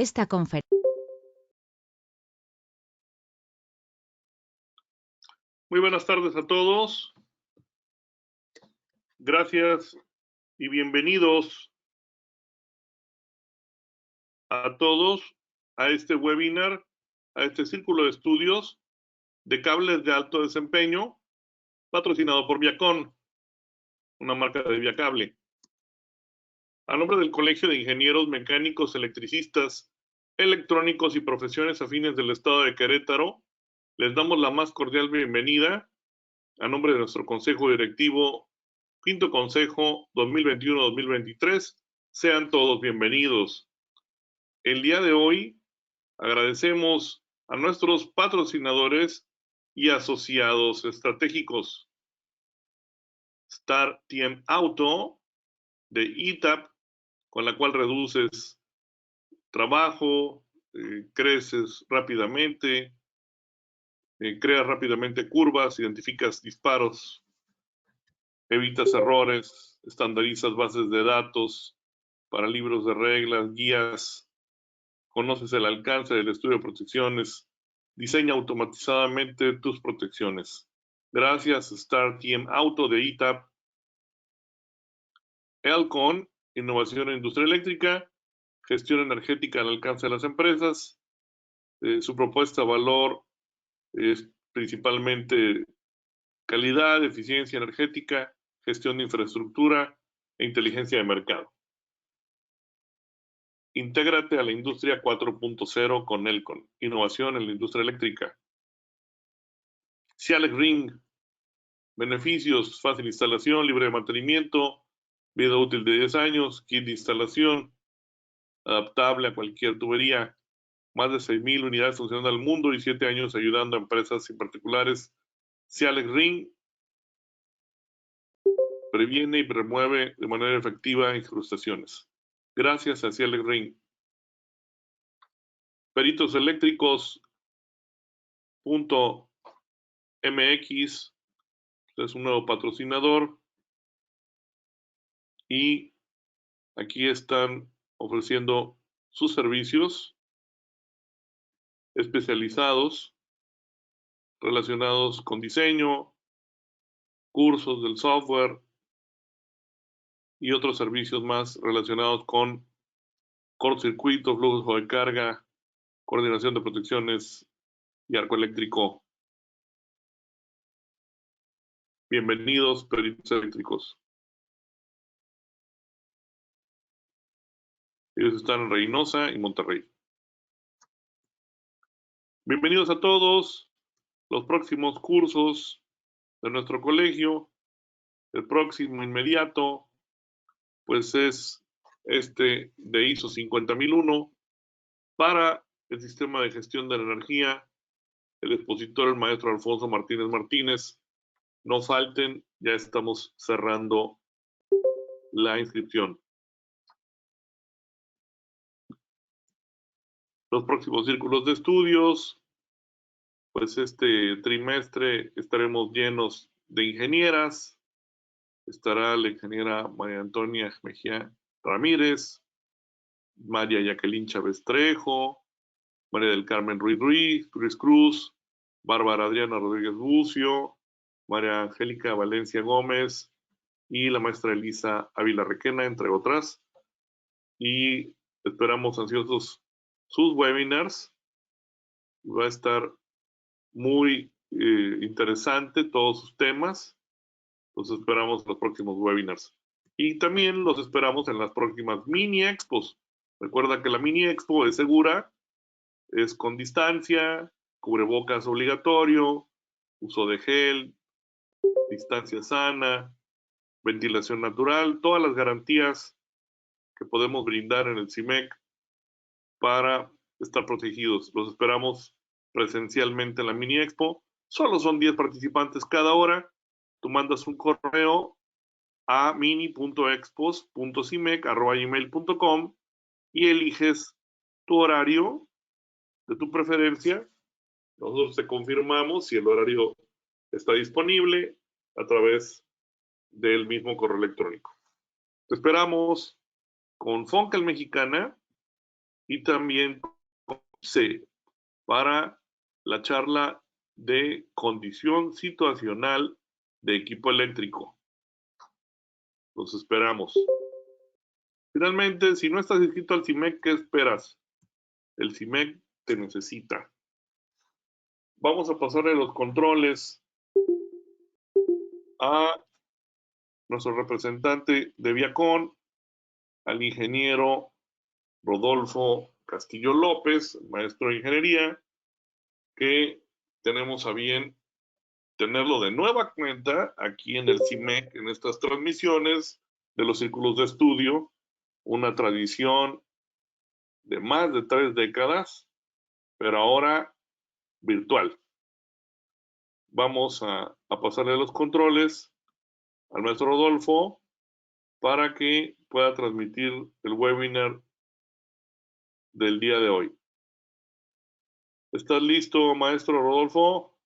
Esta conferencia. Muy buenas tardes a todos. Gracias y bienvenidos a todos a este webinar, a este círculo de estudios de cables de alto desempeño, patrocinado por Viacon, una marca de Viacable. A nombre del Colegio de Ingenieros Mecánicos, Electricistas, Electrónicos y Profesiones Afines del Estado de Querétaro, les damos la más cordial bienvenida. A nombre de nuestro Consejo Directivo, Quinto Consejo 2021-2023, sean todos bienvenidos. El día de hoy agradecemos a nuestros patrocinadores y asociados estratégicos. Star TM Auto de ETAP, con la cual reduces trabajo, creces rápidamente, creas rápidamente curvas, identificas disparos, evitas errores, estandarizas bases de datos para libros de reglas, guías, conoces el alcance del estudio de protecciones, diseña automatizadamente tus protecciones. Gracias, Star TM Auto de ETAP. Elcon, innovación en industria eléctrica, gestión energética al alcance de las empresas. Su propuesta de valor es principalmente calidad, eficiencia energética, gestión de infraestructura e inteligencia de mercado. Intégrate a la industria 4.0 con Elcon, innovación en la industria eléctrica. Cialex Ring, beneficios, fácil instalación, libre de mantenimiento, vida útil de 10 años, kit de instalación, adaptable a cualquier tubería, más de 6,000 unidades funcionando al mundo y 7 años ayudando a empresas y particulares. Cialex Ring previene y remueve de manera efectiva incrustaciones. Gracias a Cialex Ring. Peritos Eléctricos .mx es un nuevo patrocinador y aquí están ofreciendo sus servicios especializados relacionados con diseño, cursos del software y otros servicios más relacionados con cortocircuito, flujo de carga, coordinación de protecciones y arco eléctrico. Bienvenidos, peritos eléctricos. Ellos están en Reynosa y Monterrey. Bienvenidos a todos los próximos cursos de nuestro colegio. El próximo inmediato, pues es este de ISO 50001 para el sistema de gestión de la energía. El expositor, el maestro Alfonso Martínez Martínez. No falten, ya estamos cerrando la inscripción. Los próximos círculos de estudios, pues este trimestre estaremos llenos de ingenieras. Estará la ingeniera María Antonia Mejía Ramírez, María Jacqueline Chávez Trejo, María del Carmen Ruiz Cruz, Bárbara Adriana Rodríguez Bucio, María Angélica Valencia Gómez y la maestra Elisa Ávila Requena, entre otras. Y esperamos ansiosos sus webinars. Va a estar muy interesante todos sus temas. Los esperamos en los próximos webinars. Y también los esperamos en las próximas mini expos. Recuerda que la mini expo es segura, es con distancia, cubrebocas obligatorio, uso de gel, distancia sana, ventilación natural, todas las garantías que podemos brindar en el CIMEC para estar protegidos. Los esperamos presencialmente en la mini expo. Solo son 10 participantes cada hora. Tú mandas un correo a mini.expos.cimec@gmail.com y eliges tu horario de tu preferencia. Nosotros te confirmamos si el horario está disponible a través del mismo correo electrónico. Te esperamos con Foncal Mexicana y también C para la charla de condición situacional de equipo eléctrico. Los esperamos. Finalmente, si no estás inscrito al CIMEC, ¿qué esperas? El CIMEC te necesita. Vamos a pasarle los controles a nuestro representante de Viacom, al ingeniero Rodolfo Castillo López, maestro de ingeniería, que tenemos a bien tenerlo de nueva cuenta aquí en el CIMEC, en estas transmisiones de los círculos de estudio, una tradición de más de 3 décadas, pero ahora virtual. Vamos a pasarle los controles al maestro Rodolfo para que pueda transmitir el webinar del día de hoy. ¿Estás listo, maestro Rodolfo?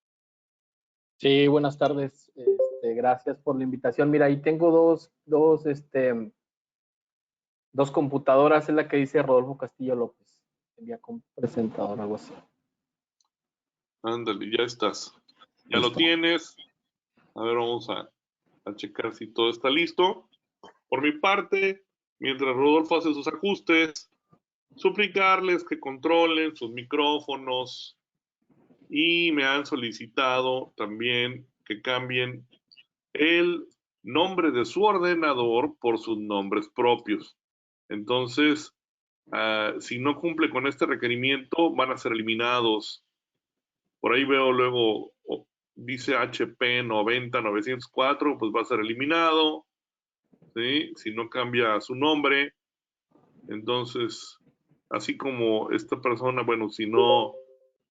Sí, buenas tardes. Gracias por la invitación. Mira, ahí tengo dos computadoras, es la que dice Rodolfo Castillo López. Envía con presentador, algo así. Ándale, ya estás. Ya Listo. lo tienes. A ver, vamos a checar si todo está listo. Por mi parte, mientras Rodolfo hace sus ajustes, suplicarles que controlen sus micrófonos y me han solicitado también que cambien el nombre de su ordenador por sus nombres propios. Entonces, si no cumple con este requerimiento, van a ser eliminados. Por ahí veo luego, dice HP 90904, pues va a ser eliminado. ¿Sí? Si no cambia su nombre. Entonces, así como esta persona, bueno, si no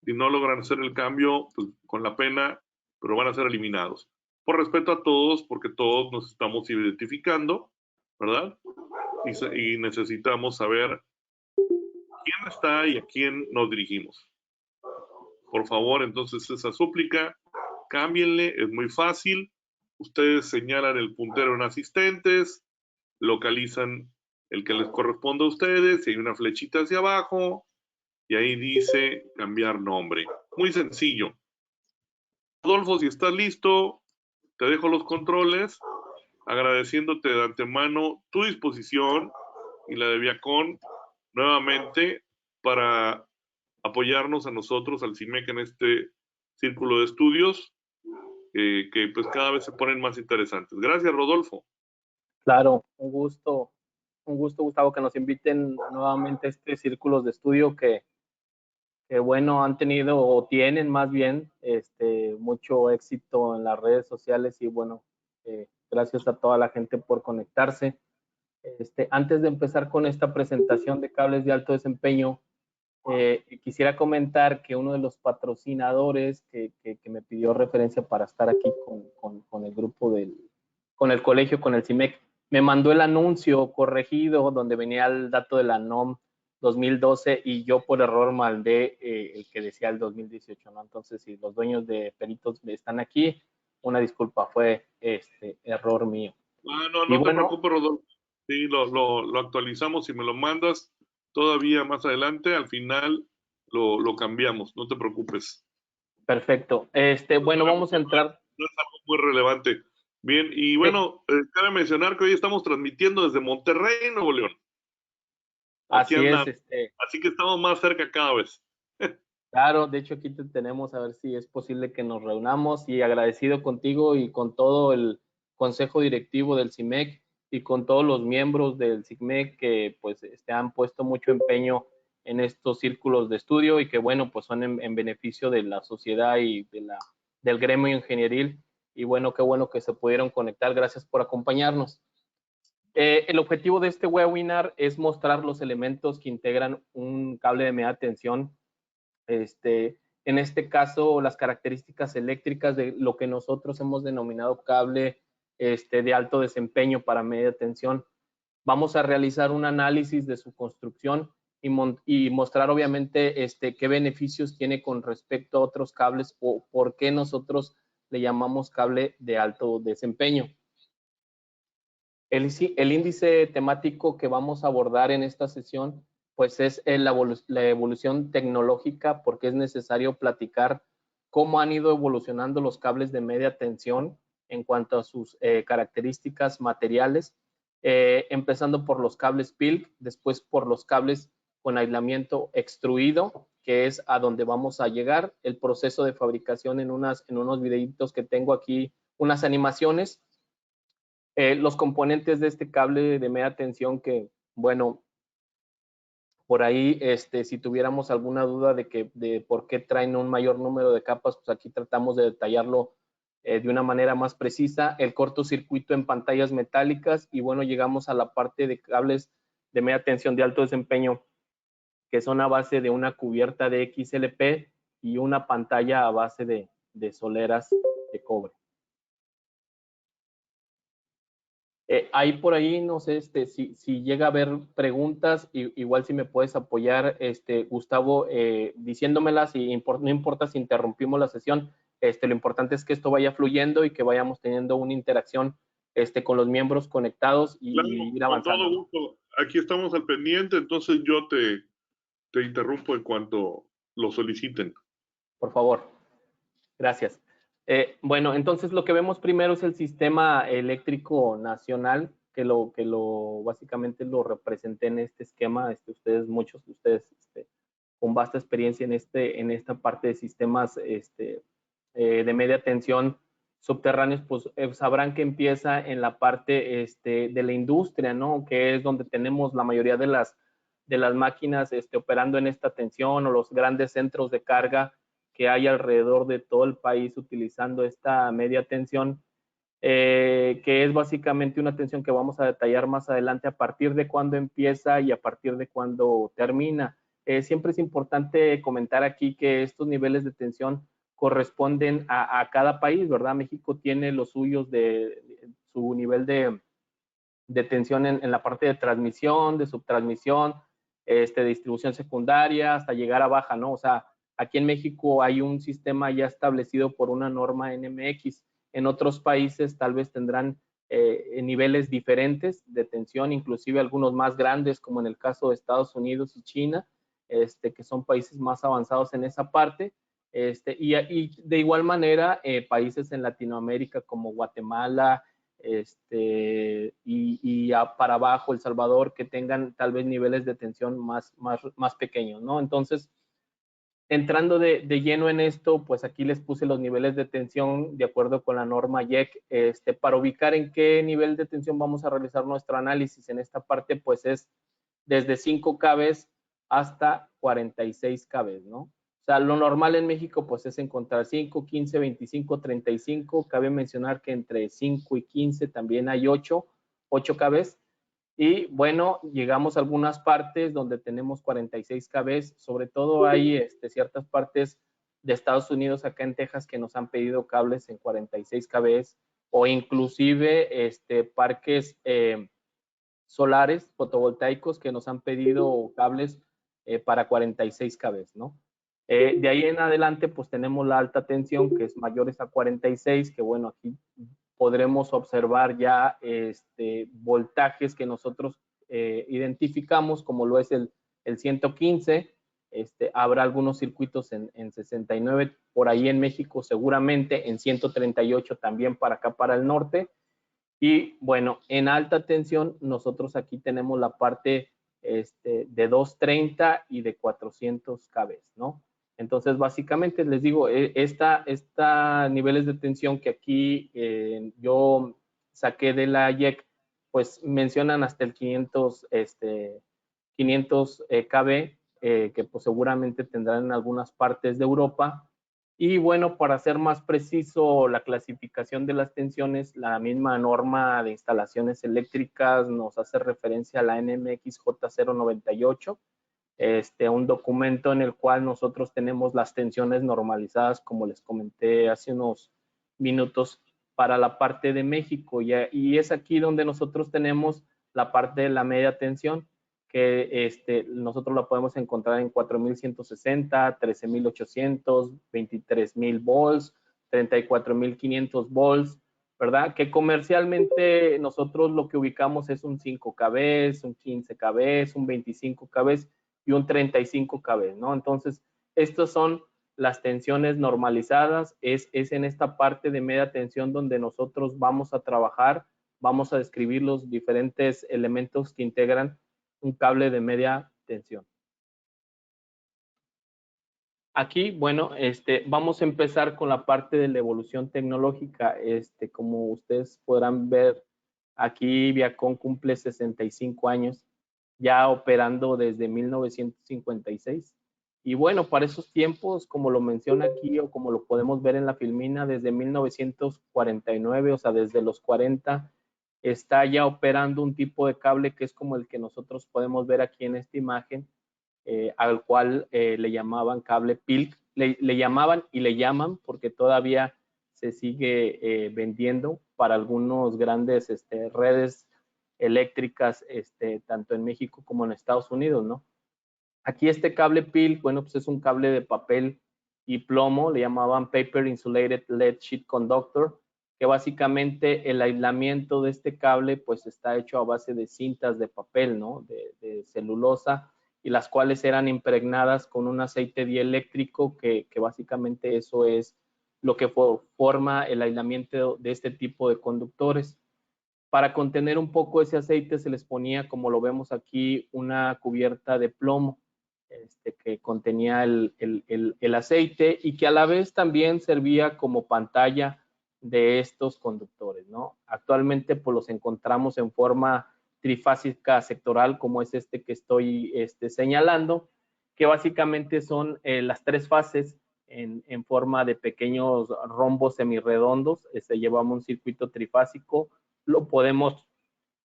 logran hacer el cambio, pues con la pena, pero van a ser eliminados. Por respeto a todos, porque todos nos estamos identificando, ¿verdad? Y necesitamos saber quién está y a quién nos dirigimos. Por favor, entonces esa súplica, cámbienle, es muy fácil. Ustedes señalan el puntero en asistentes, localizan el que les corresponde a ustedes, y hay una flechita hacia abajo, y ahí dice cambiar nombre. Muy sencillo. Rodolfo, si estás listo, te dejo los controles, agradeciéndote de antemano tu disposición y la de Viacom nuevamente para apoyarnos a nosotros, al CIMEC, en este círculo de estudios que pues cada vez se ponen más interesantes. Gracias, Rodolfo. Claro, un gusto, Gustavo, que nos inviten nuevamente a este círculos de estudio que bueno, han tenido o tienen más bien mucho éxito en las redes sociales y bueno, gracias a toda la gente por conectarse. Antes de empezar con esta presentación de cables de alto desempeño, quisiera comentar que uno de los patrocinadores que me pidió referencia para estar aquí con el grupo con el colegio, con el CIMEC, me mandó el anuncio corregido donde venía el dato de la NOM 2012 y yo por error mandé el que decía el 2018, ¿no? Entonces, si los dueños de Peritos están aquí, una disculpa, fue error mío. No te preocupes, Rodolfo. Sí, lo actualizamos y me lo mandas todavía más adelante. Al final lo cambiamos, no te preocupes. Perfecto. Bueno, vamos a entrar. No es algo muy relevante. Bien, y bueno, cabe mencionar que hoy estamos transmitiendo desde Monterrey, Nuevo León. Aquí Así es, andamos. Así que estamos más cerca cada vez. Claro, de hecho aquí te tenemos a ver si es posible que nos reunamos y agradecido contigo y con todo el consejo directivo del CIMEC y con todos los miembros del CIMEC que pues han puesto mucho empeño en estos círculos de estudio y que bueno, pues son en beneficio de la sociedad y del gremio ingenieril y bueno que se pudieron conectar. Gracias por acompañarnos. El objetivo de este webinar es mostrar los elementos que integran un cable de media tensión. En este caso, las características eléctricas de lo que nosotros hemos denominado cable de alto desempeño para media tensión. Vamos a realizar un análisis de su construcción y mostrar obviamente qué beneficios tiene con respecto a otros cables o por qué nosotros le llamamos cable de alto desempeño. El índice temático que vamos a abordar en esta sesión pues es la evolución tecnológica, porque es necesario platicar cómo han ido evolucionando los cables de media tensión en cuanto a sus características materiales, empezando por los cables PILC, después por los cables con aislamiento extruido, que es a donde vamos a llegar, el proceso de fabricación en unos videitos que tengo aquí, unas animaciones, los componentes de este cable de media tensión que, bueno, por ahí, si tuviéramos alguna duda de por qué traen un mayor número de capas, pues aquí tratamos de detallarlo de una manera más precisa. El cortocircuito en pantallas metálicas y bueno, llegamos a la parte de cables de media tensión de alto desempeño, que son a base de una cubierta de XLP y una pantalla a base de soleras de cobre. Ahí por ahí, no sé, si llega a haber preguntas, igual si me puedes apoyar, Gustavo, diciéndomelas, y no importa si interrumpimos la sesión, lo importante es que esto vaya fluyendo y que vayamos teniendo una interacción con los miembros conectados Claro, y ir con todo avanzando, ¿no? gusto. Aquí estamos al pendiente, entonces yo te interrumpo en cuanto lo soliciten. Por favor, gracias. Bueno, entonces lo que vemos primero es el sistema eléctrico nacional, básicamente lo representé en este esquema. Muchos de ustedes, con vasta experiencia en esta parte de sistemas de media tensión subterráneos, pues sabrán que empieza en la parte de la industria, ¿no? Que es donde tenemos la mayoría de las máquinas operando en esta tensión, o los grandes centros de carga que hay alrededor de todo el país utilizando esta media tensión, que es básicamente una tensión que vamos a detallar más adelante a partir de cuándo empieza y a partir de cuándo termina. Siempre es importante comentar aquí que estos niveles de tensión corresponden a cada país, ¿verdad? México tiene los suyos su nivel de tensión en la parte de transmisión, de subtransmisión, de distribución secundaria, hasta llegar a baja, ¿no? O sea, aquí en México hay un sistema ya establecido por una norma NMX. En otros países tal vez tendrán niveles diferentes de tensión, inclusive algunos más grandes, como en el caso de Estados Unidos y China, que son países más avanzados en esa parte. Y de igual manera, países en Latinoamérica como Guatemala, para abajo, El Salvador, que tengan tal vez niveles de tensión más pequeños, ¿no? Entonces, entrando de lleno en esto, pues aquí les puse los niveles de tensión de acuerdo con la norma IEC, para ubicar en qué nivel de tensión vamos a realizar nuestro análisis. En esta parte, pues es desde 5 kV hasta 46 kV, ¿no? O sea, lo normal en México, pues es encontrar 5, 15, 25, 35. Cabe mencionar que entre 5 y 15 también hay 8 kV. Y bueno, llegamos a algunas partes donde tenemos 46 kV. Sobre todo hay ciertas partes de Estados Unidos, acá en Texas, que nos han pedido cables en 46 kV, o inclusive parques solares fotovoltaicos que nos han pedido cables para 46 kV, ¿no? De ahí en adelante, pues tenemos la alta tensión, que es mayores a 46, que bueno, aquí podremos observar ya voltajes que nosotros identificamos, como lo es el 115. Habrá algunos circuitos en 69, por ahí en México seguramente, en 138 también para acá, para el norte. Y bueno, en alta tensión, nosotros aquí tenemos la parte de 230 y de 400 kV, ¿no? Entonces, básicamente, les digo, esta niveles de tensión que aquí yo saqué de la IEC, pues mencionan hasta el 500 kV, que pues seguramente tendrán en algunas partes de Europa. Y bueno, para ser más preciso, la clasificación de las tensiones, la misma norma de instalaciones eléctricas nos hace referencia a la NMX J098, un documento en el cual nosotros tenemos las tensiones normalizadas, como les comenté hace unos minutos, para la parte de México. Y es aquí donde nosotros tenemos la parte de la media tensión, que nosotros la podemos encontrar en 4160, 13800, 23000 volts, 34500 volts, ¿verdad? Que comercialmente nosotros lo que ubicamos es un 5 kV, un 15 kV, un 25 kV, y un 35 kV, ¿no? Entonces, estas son las tensiones normalizadas, es en esta parte de media tensión donde nosotros vamos a trabajar, vamos a describir los diferentes elementos que integran un cable de media tensión. Aquí, bueno, vamos a empezar con la parte de la evolución tecnológica. Como ustedes podrán ver, aquí Viacom cumple 65 años, ya operando desde 1956. Y bueno, para esos tiempos, como lo menciona aquí o como lo podemos ver en la filmina, desde 1949, o sea, desde los 40, está ya operando un tipo de cable que es como el que nosotros podemos ver aquí en esta imagen, al cual le llamaban cable PILC, le llamaban y le llaman porque todavía se sigue vendiendo para algunos grandes redes eléctricas, tanto en México como en Estados Unidos, ¿no? Aquí este cable PILC, bueno, pues es un cable de papel y plomo, le llamaban Paper Insulated Lead Sheet Conductor, que básicamente el aislamiento de este cable pues está hecho a base de cintas de papel, ¿no? De celulosa, y las cuales eran impregnadas con un aceite dieléctrico que básicamente eso es lo que forma el aislamiento de este tipo de conductores. Para contener un poco ese aceite se les ponía, como lo vemos aquí, una cubierta de plomo que contenía el aceite y que a la vez también servía como pantalla de estos conductores, ¿no? Actualmente pues los encontramos en forma trifásica sectoral, como es que estoy señalando, que básicamente son las tres fases en forma de pequeños rombos semirredondos. Llevamos un circuito trifásico, lo podemos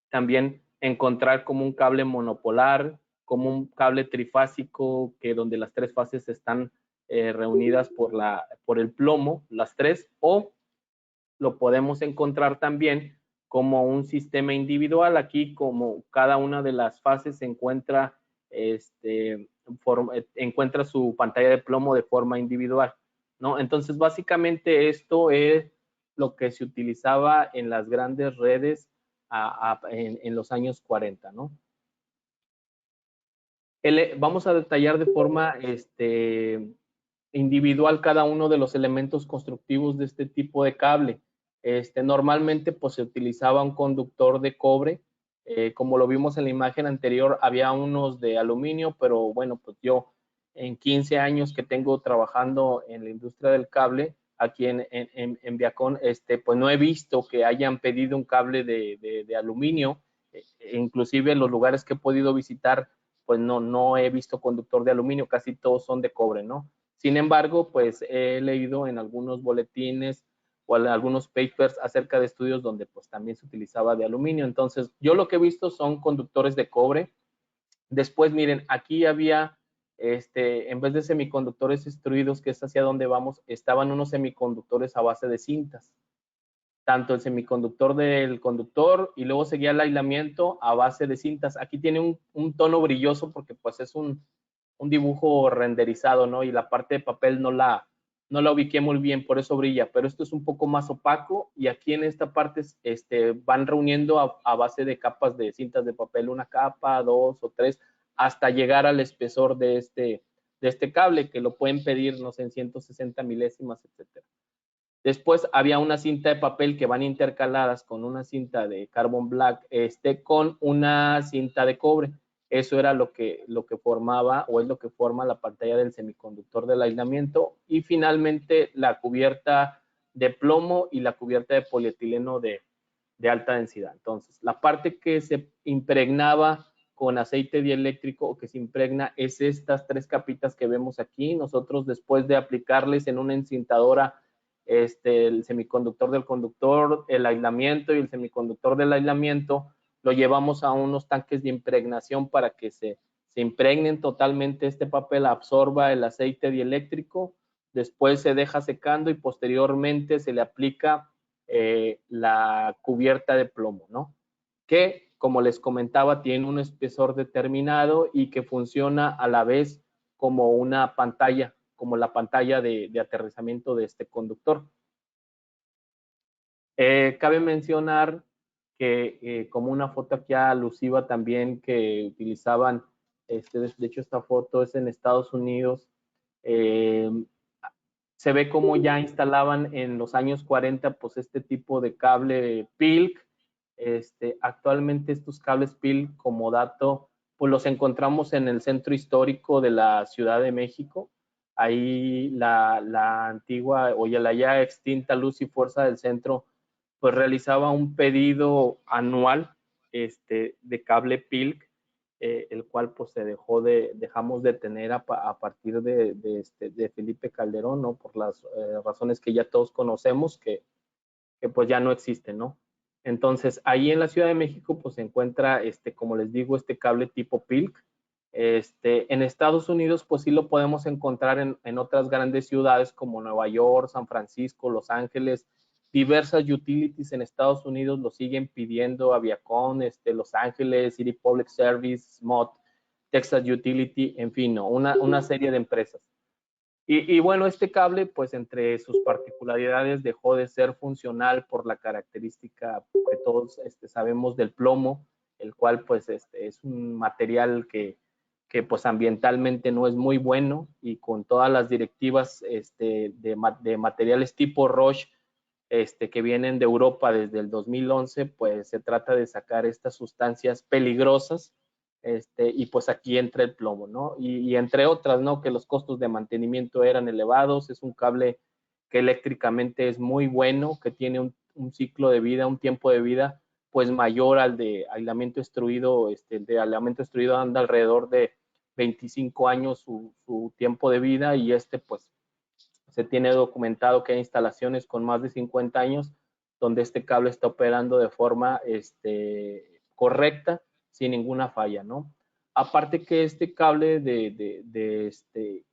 también encontrar como un cable monopolar, como un cable trifásico, que donde las tres fases están reunidas por el plomo, las tres, o lo podemos encontrar también como un sistema individual. Aquí, como cada una de las fases encuentra su pantalla de plomo de forma individual, ¿no? Entonces, básicamente esto es lo que se utilizaba en las grandes redes en los años 40, ¿no? Vamos a detallar de forma individual cada uno de los elementos constructivos de este tipo de cable. Normalmente pues se utilizaba un conductor de cobre, como lo vimos en la imagen anterior, había unos de aluminio, pero bueno, pues yo en 15 años que tengo trabajando en la industria del cable, aquí en Viacom, pues no he visto que hayan pedido un cable de aluminio. Inclusive en los lugares que he podido visitar, pues no he visto conductor de aluminio, casi todos son de cobre, ¿no? Sin embargo, pues he leído en algunos boletines o en algunos papers acerca de estudios donde pues también se utilizaba de aluminio. Entonces, yo lo que he visto son conductores de cobre. Después, miren, aquí había, en vez de semiconductores extruidos, que es hacia donde vamos, estaban unos semiconductores a base de cintas. Tanto el semiconductor del conductor y luego seguía el aislamiento a base de cintas. Aquí tiene un tono brilloso porque pues es un dibujo renderizado, ¿no? Y la parte de papel no la ubiqué muy bien, por eso brilla, pero esto es un poco más opaco y aquí en esta parte van reuniendo a base de capas de cintas de papel, una capa, dos o tres, hasta llegar al espesor de este cable, que lo pueden pedir, no sé, en 160 milésimas, etcétera. Después había una cinta de papel que van intercaladas con una cinta de carbon black, con una cinta de cobre. Eso era lo que formaba, o es lo que forma la pantalla del semiconductor del aislamiento. Y finalmente la cubierta de plomo y la cubierta de polietileno de alta densidad. Entonces, la parte que se impregnaba con aceite dieléctrico o que se impregna es estas tres capitas que vemos aquí. Nosotros, después de aplicarles en una encintadora el semiconductor del conductor, el aislamiento y el semiconductor del aislamiento, lo llevamos a unos tanques de impregnación para que se impregnen totalmente este papel, absorba el aceite dieléctrico, después se deja secando y posteriormente se le aplica la cubierta de plomo, ¿no? Que, como les comentaba, tiene un espesor determinado y que funciona a la vez como una pantalla, como la pantalla de aterrizamiento de este conductor. Cabe mencionar que como una foto aquí alusiva también que utilizaban de hecho esta foto es en Estados Unidos. Se ve como ya instalaban en los años 40 pues este tipo de cable PILC. Actualmente estos cables PILC, como dato, pues los encontramos en el centro histórico de la Ciudad de México. Ahí la antigua o la ya extinta Luz y Fuerza del Centro pues realizaba un pedido anual de cable PILC, el cual pues dejamos de tener a partir de Felipe Calderón, ¿no? Por las razones que ya todos conocemos, que pues ya no existen, ¿no? Entonces, ahí en la Ciudad de México pues se encuentra, como les digo, este cable tipo PILC. En Estados Unidos pues sí lo podemos encontrar en otras grandes ciudades como Nueva York, San Francisco, Los Ángeles. Diversas utilities en Estados Unidos lo siguen pidiendo, Aviacom, Los Ángeles, City Public Service, SMOT, Texas Utility, en fin, ¿no? Una serie de empresas. Y bueno, este cable, pues entre sus particularidades dejó de ser funcional por la característica que todos sabemos del plomo, el cual pues es un material que pues ambientalmente no es muy bueno, y con todas las directivas de materiales tipo Roche que vienen de Europa desde el 2011, pues se trata de sacar estas sustancias peligrosas, y pues aquí entra el plomo, ¿no? Y entre otras, ¿no? Que los costos de mantenimiento eran elevados. Es un cable que eléctricamente es muy bueno, que tiene un ciclo de vida, un tiempo de vida, pues mayor al de aislamiento extruido. El de aislamiento extruido anda alrededor de 25 años su tiempo de vida, y pues se tiene documentado que hay instalaciones con más de 50 años donde este cable está operando de forma correcta, sin ninguna falla, ¿no? Aparte que este cable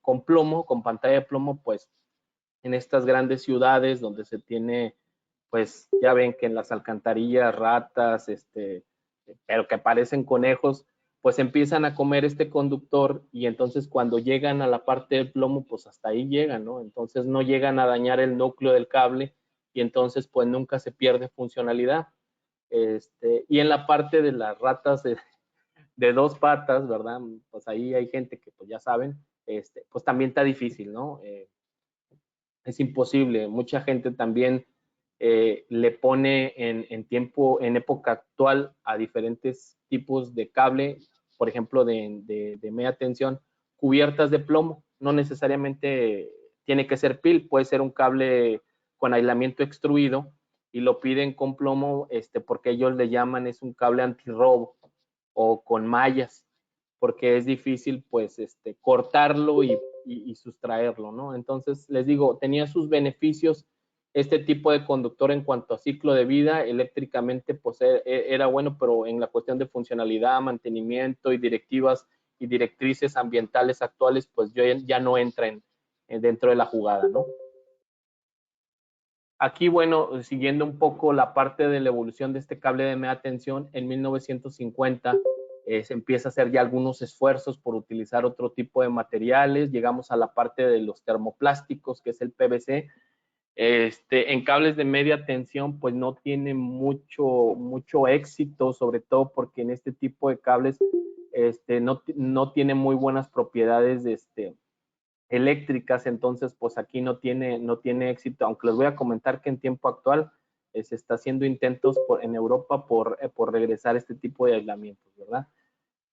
con plomo, con pantalla de plomo, pues en estas grandes ciudades donde se tiene, pues ya ven que en las alcantarillas ratas, pero que parecen conejos, pues empiezan a comer este conductor, y entonces cuando llegan a la parte del plomo, pues hasta ahí llegan, ¿no? Entonces no llegan a dañar el núcleo del cable, y entonces pues nunca se pierde funcionalidad. Y en la parte de las ratas de dos patas, ¿verdad? Pues ahí hay gente que pues ya saben, pues también está difícil, ¿no? Es imposible. Mucha gente también le pone en época actual, a diferentes tipos de cable, por ejemplo, de media tensión, cubiertas de plomo. No necesariamente tiene que ser PIL, puede ser un cable con aislamiento extruido, y lo piden con plomo, porque ellos le llaman, es un cable antirrobo, o con mallas, porque es difícil pues cortarlo y sustraerlo, ¿no? Entonces, les digo, tenía sus beneficios este tipo de conductor en cuanto a ciclo de vida. Eléctricamente pues era bueno, pero en la cuestión de funcionalidad, mantenimiento y directivas y directrices ambientales actuales, pues ya no entra dentro de la jugada, ¿no? Aquí, bueno, siguiendo un poco la parte de la evolución de este cable de media tensión, en 1950 se empieza a hacer ya algunos esfuerzos por utilizar otro tipo de materiales. Llegamos a la parte de los termoplásticos, que es el PVC. En cables de media tensión, pues no tiene mucho éxito, sobre todo porque en este tipo de cables no tiene muy buenas propiedades eléctricas. Entonces pues aquí no tiene éxito, aunque les voy a comentar que en tiempo actual se está haciendo intentos en Europa por regresar a este tipo de aislamientos, ¿verdad?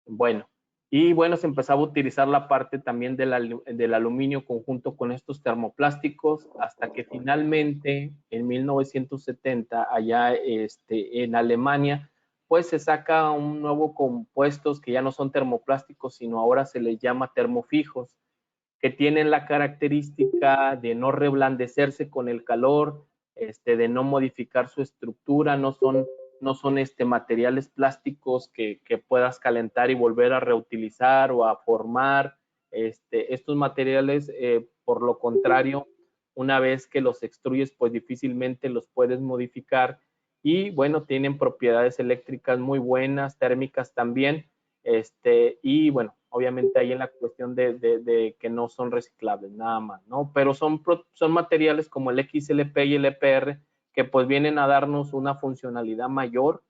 Bueno, y bueno, se empezaba a utilizar la parte también del aluminio conjunto con estos termoplásticos, hasta que finalmente en 1970 allá en Alemania pues se saca un nuevo compuestos que ya no son termoplásticos, sino ahora se les llama termofijos, que tienen la característica de no reblandecerse con el calor, de no modificar su estructura. No son materiales plásticos que puedas calentar y volver a reutilizar o a formar. Estos materiales, por lo contrario, una vez que los extruyes, pues difícilmente los puedes modificar, y bueno, tienen propiedades eléctricas muy buenas, térmicas también, y bueno, obviamente ahí en la cuestión de que no son reciclables, nada más, ¿no? Pero son materiales como el XLP y el EPR, que pues vienen a darnos una funcionalidad mayor,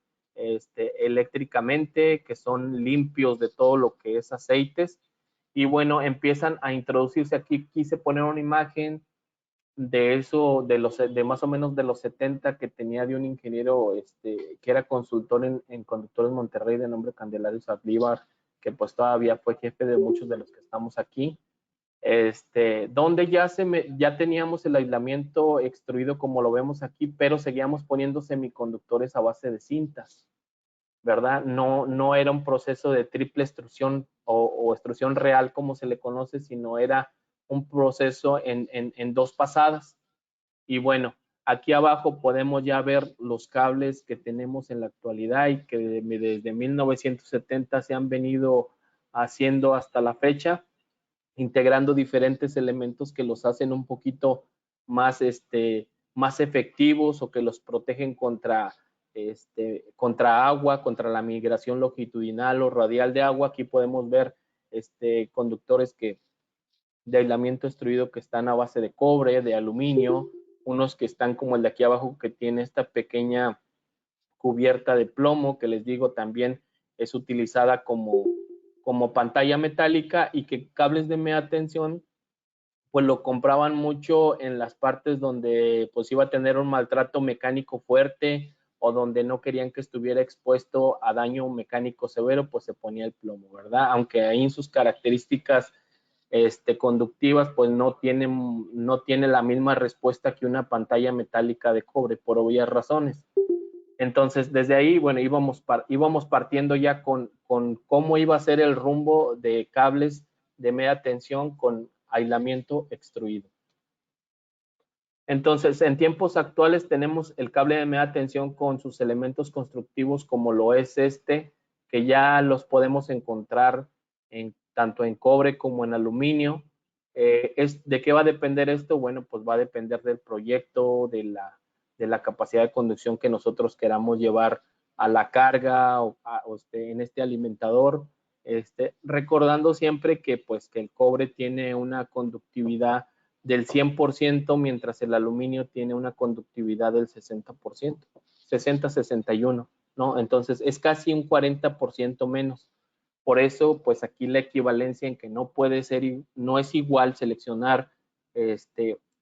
eléctricamente, que son limpios de todo lo que es aceites. Y bueno, empiezan a introducirse aquí. Quise poner una imagen de eso, de más o menos de los 70 que tenía de un ingeniero que era consultor en conductores Monterrey de nombre Candelario Saldívar, que pues todavía fue jefe de muchos de los que estamos aquí. Donde ya teníamos el aislamiento extruido como lo vemos aquí, pero seguíamos poniendo semiconductores a base de cintas, ¿verdad? No era un proceso de triple extrusión o extrusión real como se le conoce, sino era un proceso en dos pasadas. Y bueno, aquí abajo podemos ya ver los cables que tenemos en la actualidad y que desde 1970 se han venido haciendo hasta la fecha, integrando diferentes elementos que los hacen un poquito más, más efectivos o que los protegen contra agua, contra la migración longitudinal o radial de agua. Aquí podemos ver conductores de aislamiento extruido que están a base de cobre, de aluminio, unos que están como el de aquí abajo que tiene esta pequeña cubierta de plomo que les digo también es utilizada como pantalla metálica y que cables de media tensión pues lo compraban mucho en las partes donde pues iba a tener un maltrato mecánico fuerte o donde no querían que estuviera expuesto a daño mecánico severo, pues se ponía el plomo, ¿verdad? Aunque ahí en sus características conductivas pues no tiene la misma respuesta que una pantalla metálica de cobre por obvias razones. Entonces, desde ahí, bueno, íbamos partiendo ya con cómo iba a ser el rumbo de cables de media tensión con aislamiento extruido. Entonces, en tiempos actuales tenemos el cable de media tensión con sus elementos constructivos como lo es que ya los podemos encontrar tanto en cobre como en aluminio. ¿De qué va a depender esto? Bueno, pues va a depender del proyecto, de la capacidad de conducción que nosotros queramos llevar a la carga en este alimentador. Recordando siempre que, pues, que el cobre tiene una conductividad del 100%, mientras el aluminio tiene una conductividad del 60%, 60-61, ¿no? Entonces es casi un 40% menos. Por eso, pues aquí la equivalencia en que no es igual seleccionar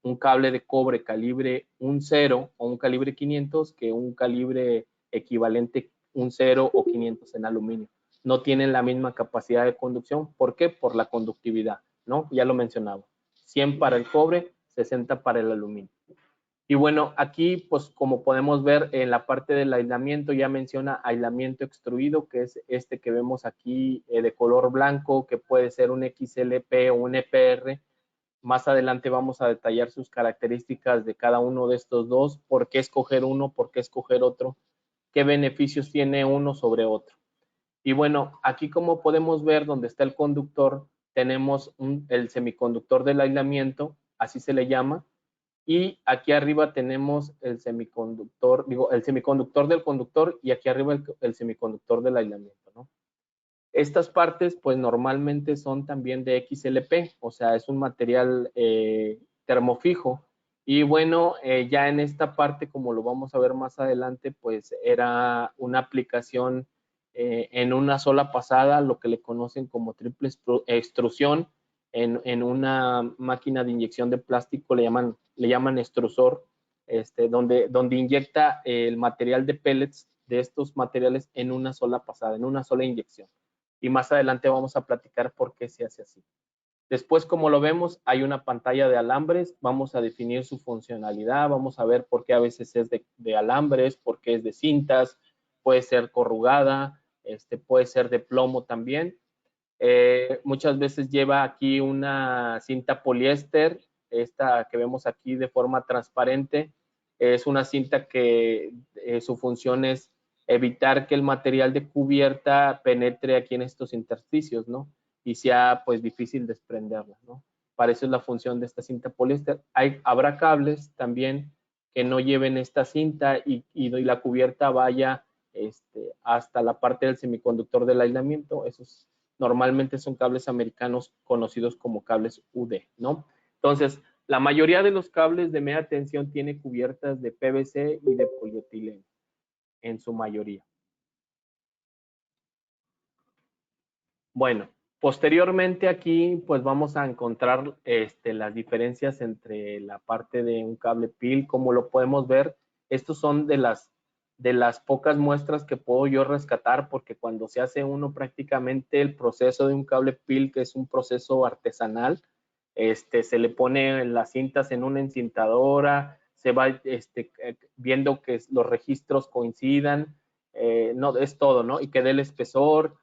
un cable de cobre calibre 1.0 o un calibre 500 que un calibre equivalente 1.0 o 500 en aluminio. No tienen la misma capacidad de conducción. ¿Por qué? Por la conductividad, ¿no? Ya lo mencionaba. 100 para el cobre, 60 para el aluminio. Y bueno, aquí, pues como podemos ver en la parte del aislamiento, ya menciona aislamiento extruido, que es este que vemos aquí de color blanco, que puede ser un XLP o un EPR. Más adelante vamos a detallar sus características de cada uno de estos dos, por qué escoger uno, por qué escoger otro, qué beneficios tiene uno sobre otro. Y bueno, aquí como podemos ver donde está el conductor, tenemos el semiconductor del aislamiento, así se le llama, y aquí arriba tenemos el semiconductor del conductor y aquí arriba el semiconductor del aislamiento, ¿no? Estas partes pues normalmente son también de XLP, o sea, es un material termofijo. Y bueno, ya en esta parte, como lo vamos a ver más adelante, pues era una aplicación en una sola pasada, lo que le conocen como triple extrusión, en una máquina de inyección de plástico, le llaman extrusor, donde inyecta el material de pellets de estos materiales en una sola pasada, en una sola inyección. Y más adelante vamos a platicar por qué se hace así. Después, como lo vemos, hay una pantalla de alambres, vamos a definir su funcionalidad, vamos a ver por qué a veces es de alambres, por qué es de cintas, puede ser corrugada, puede ser de plomo también. Muchas veces lleva aquí una cinta poliéster, esta que vemos aquí de forma transparente, es una cinta que su función es evitar que el material de cubierta penetre aquí en estos intersticios, ¿no? Y sea pues difícil desprenderla, ¿no? Para eso es la función de esta cinta poliéster. Habrá cables también que no lleven esta cinta y la cubierta vaya hasta la parte del semiconductor del aislamiento. Esos normalmente son cables americanos conocidos como cables UD, ¿no? Entonces, la mayoría de los cables de media tensión tiene cubiertas de PVC y de polietileno, en su mayoría. Bueno, posteriormente aquí pues vamos a encontrar las diferencias entre la parte de un cable PIL, como lo podemos ver. Estos son de las pocas muestras que puedo yo rescatar, porque cuando se hace uno prácticamente el proceso de un cable PIL, que es un proceso artesanal, se le pone las cintas en una encintadora, se va viendo que los registros coincidan, no, es todo, ¿no? Y que dé el espesor,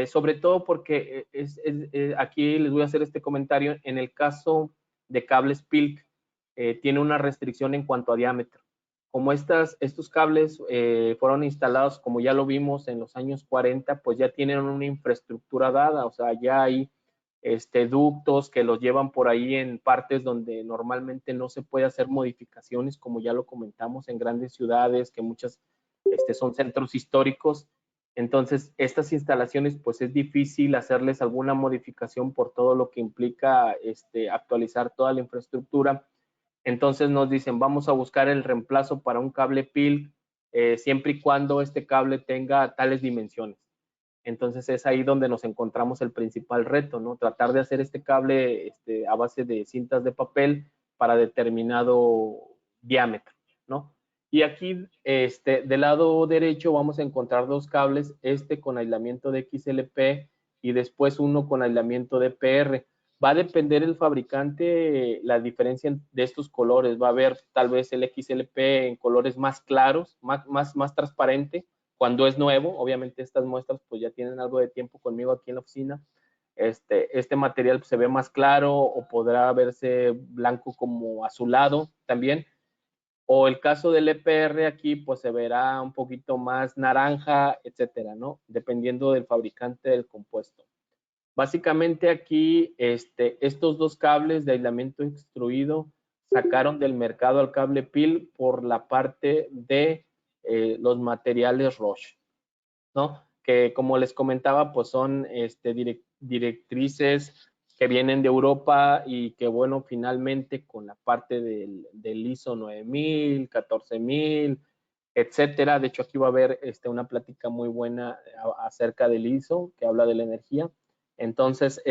sobre todo porque aquí les voy a hacer este comentario, en el caso de cables PILC, tiene una restricción en cuanto a diámetro. Como estos cables fueron instalados, como ya lo vimos en los años 40, pues ya tienen una infraestructura dada, o sea, ya hay ductos que los llevan por ahí en partes donde normalmente no se puede hacer modificaciones, como ya lo comentamos, en grandes ciudades, que muchas son centros históricos. Entonces, estas instalaciones, pues es difícil hacerles alguna modificación por todo lo que implica actualizar toda la infraestructura. Entonces nos dicen, vamos a buscar el reemplazo para un cable PIL, siempre y cuando este cable tenga tales dimensiones. Entonces es ahí donde nos encontramos el principal reto, ¿no? Tratar de hacer este cable a base de cintas de papel para determinado diámetro, ¿no? Y aquí, del lado derecho vamos a encontrar dos cables, con aislamiento de XLP y después uno con aislamiento de PR. Va a depender el fabricante la diferencia de estos colores. Va a haber tal vez el XLP en colores más claros, más transparente, cuando es nuevo. Obviamente estas muestras pues ya tienen algo de tiempo conmigo aquí en la oficina. Este material se ve más claro o podrá verse blanco como azulado también. O el caso del EPR aquí, pues se verá un poquito más naranja, etcétera, ¿no? Dependiendo del fabricante del compuesto. Básicamente aquí, estos dos cables de aislamiento extruido sacaron del mercado al cable PIL por la parte de los materiales Roche, ¿no? Que como les comentaba, pues son directrices que vienen de Europa y que, bueno, finalmente con la parte del ISO 9000, 14000, etcétera. De hecho, aquí va a haber una plática muy buena acerca del ISO, que habla de la energía. Entonces,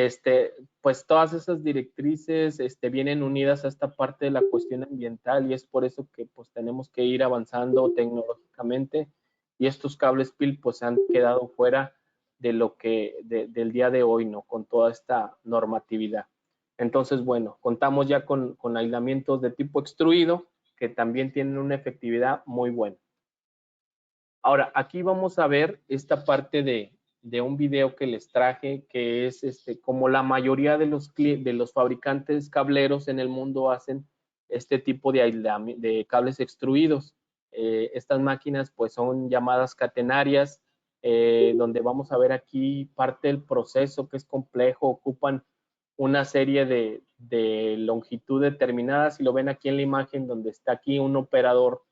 pues todas esas directrices vienen unidas a esta parte de la cuestión ambiental y es por eso que pues tenemos que ir avanzando tecnológicamente y estos cables PIL pues han quedado fuera de lo que del día de hoy, ¿no? Con toda esta normatividad. Entonces, bueno, contamos ya con aislamientos de tipo extruido que también tienen una efectividad muy buena. Ahora, aquí vamos a ver esta parte de un video que les traje, que es como la mayoría de los fabricantes cableros en el mundo hacen este tipo de cables extruidos. Estas máquinas pues son llamadas catenarias, donde vamos a ver aquí parte del proceso que es complejo, ocupan una serie de longitud determinadas, y lo ven aquí en la imagen donde está aquí un operador.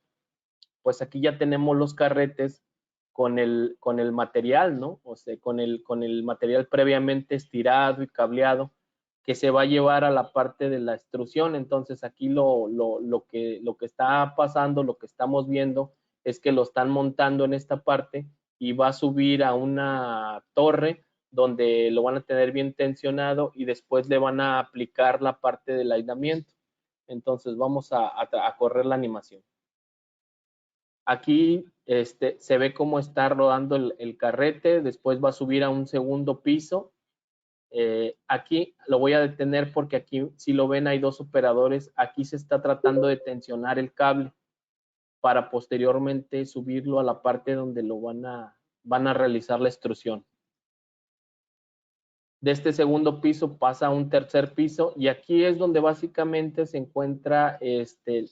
Pues aquí ya tenemos los carretes con el material, ¿no? O sea, con el material previamente estirado y cableado que se va a llevar a la parte de la extrusión. Entonces aquí lo que está pasando, lo que estamos viendo es que lo están montando en esta parte y va a subir a una torre donde lo van a tener bien tensionado y después le van a aplicar la parte del aislamiento. Entonces vamos a correr la animación. Aquí se ve cómo está rodando el carrete, después va a subir a un segundo piso. Aquí lo voy a detener porque aquí, si lo ven, hay dos operadores. Aquí se está tratando de tensionar el cable para posteriormente subirlo a la parte donde lo van a realizar la extrusión. De este segundo piso pasa a un tercer piso y aquí es donde básicamente se encuentra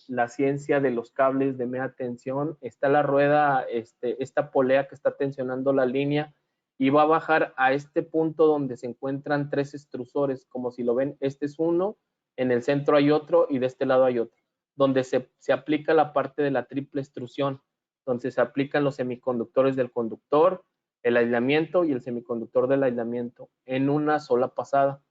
la ciencia de los cables de media tensión. Está la rueda, esta polea que está tensionando la línea y va a bajar a este punto donde se encuentran tres extrusores, como si lo ven, este es uno, en el centro hay otro y de este lado hay otro, donde se aplica la parte de la triple extrusión, donde se aplican los semiconductores del conductor, el aislamiento y el semiconductor del aislamiento en una sola pasada,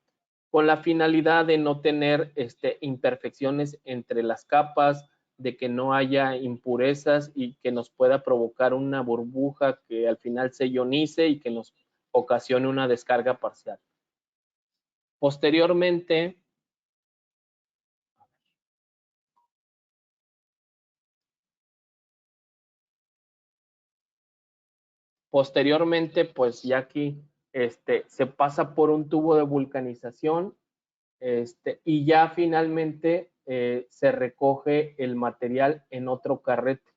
con la finalidad de no tener imperfecciones entre las capas, de que no haya impurezas y que nos pueda provocar una burbuja que al final se ionice y que nos ocasione una descarga parcial. Posteriormente, pues ya aquí se pasa por un tubo de vulcanización y ya finalmente se recoge el material en otro carrete.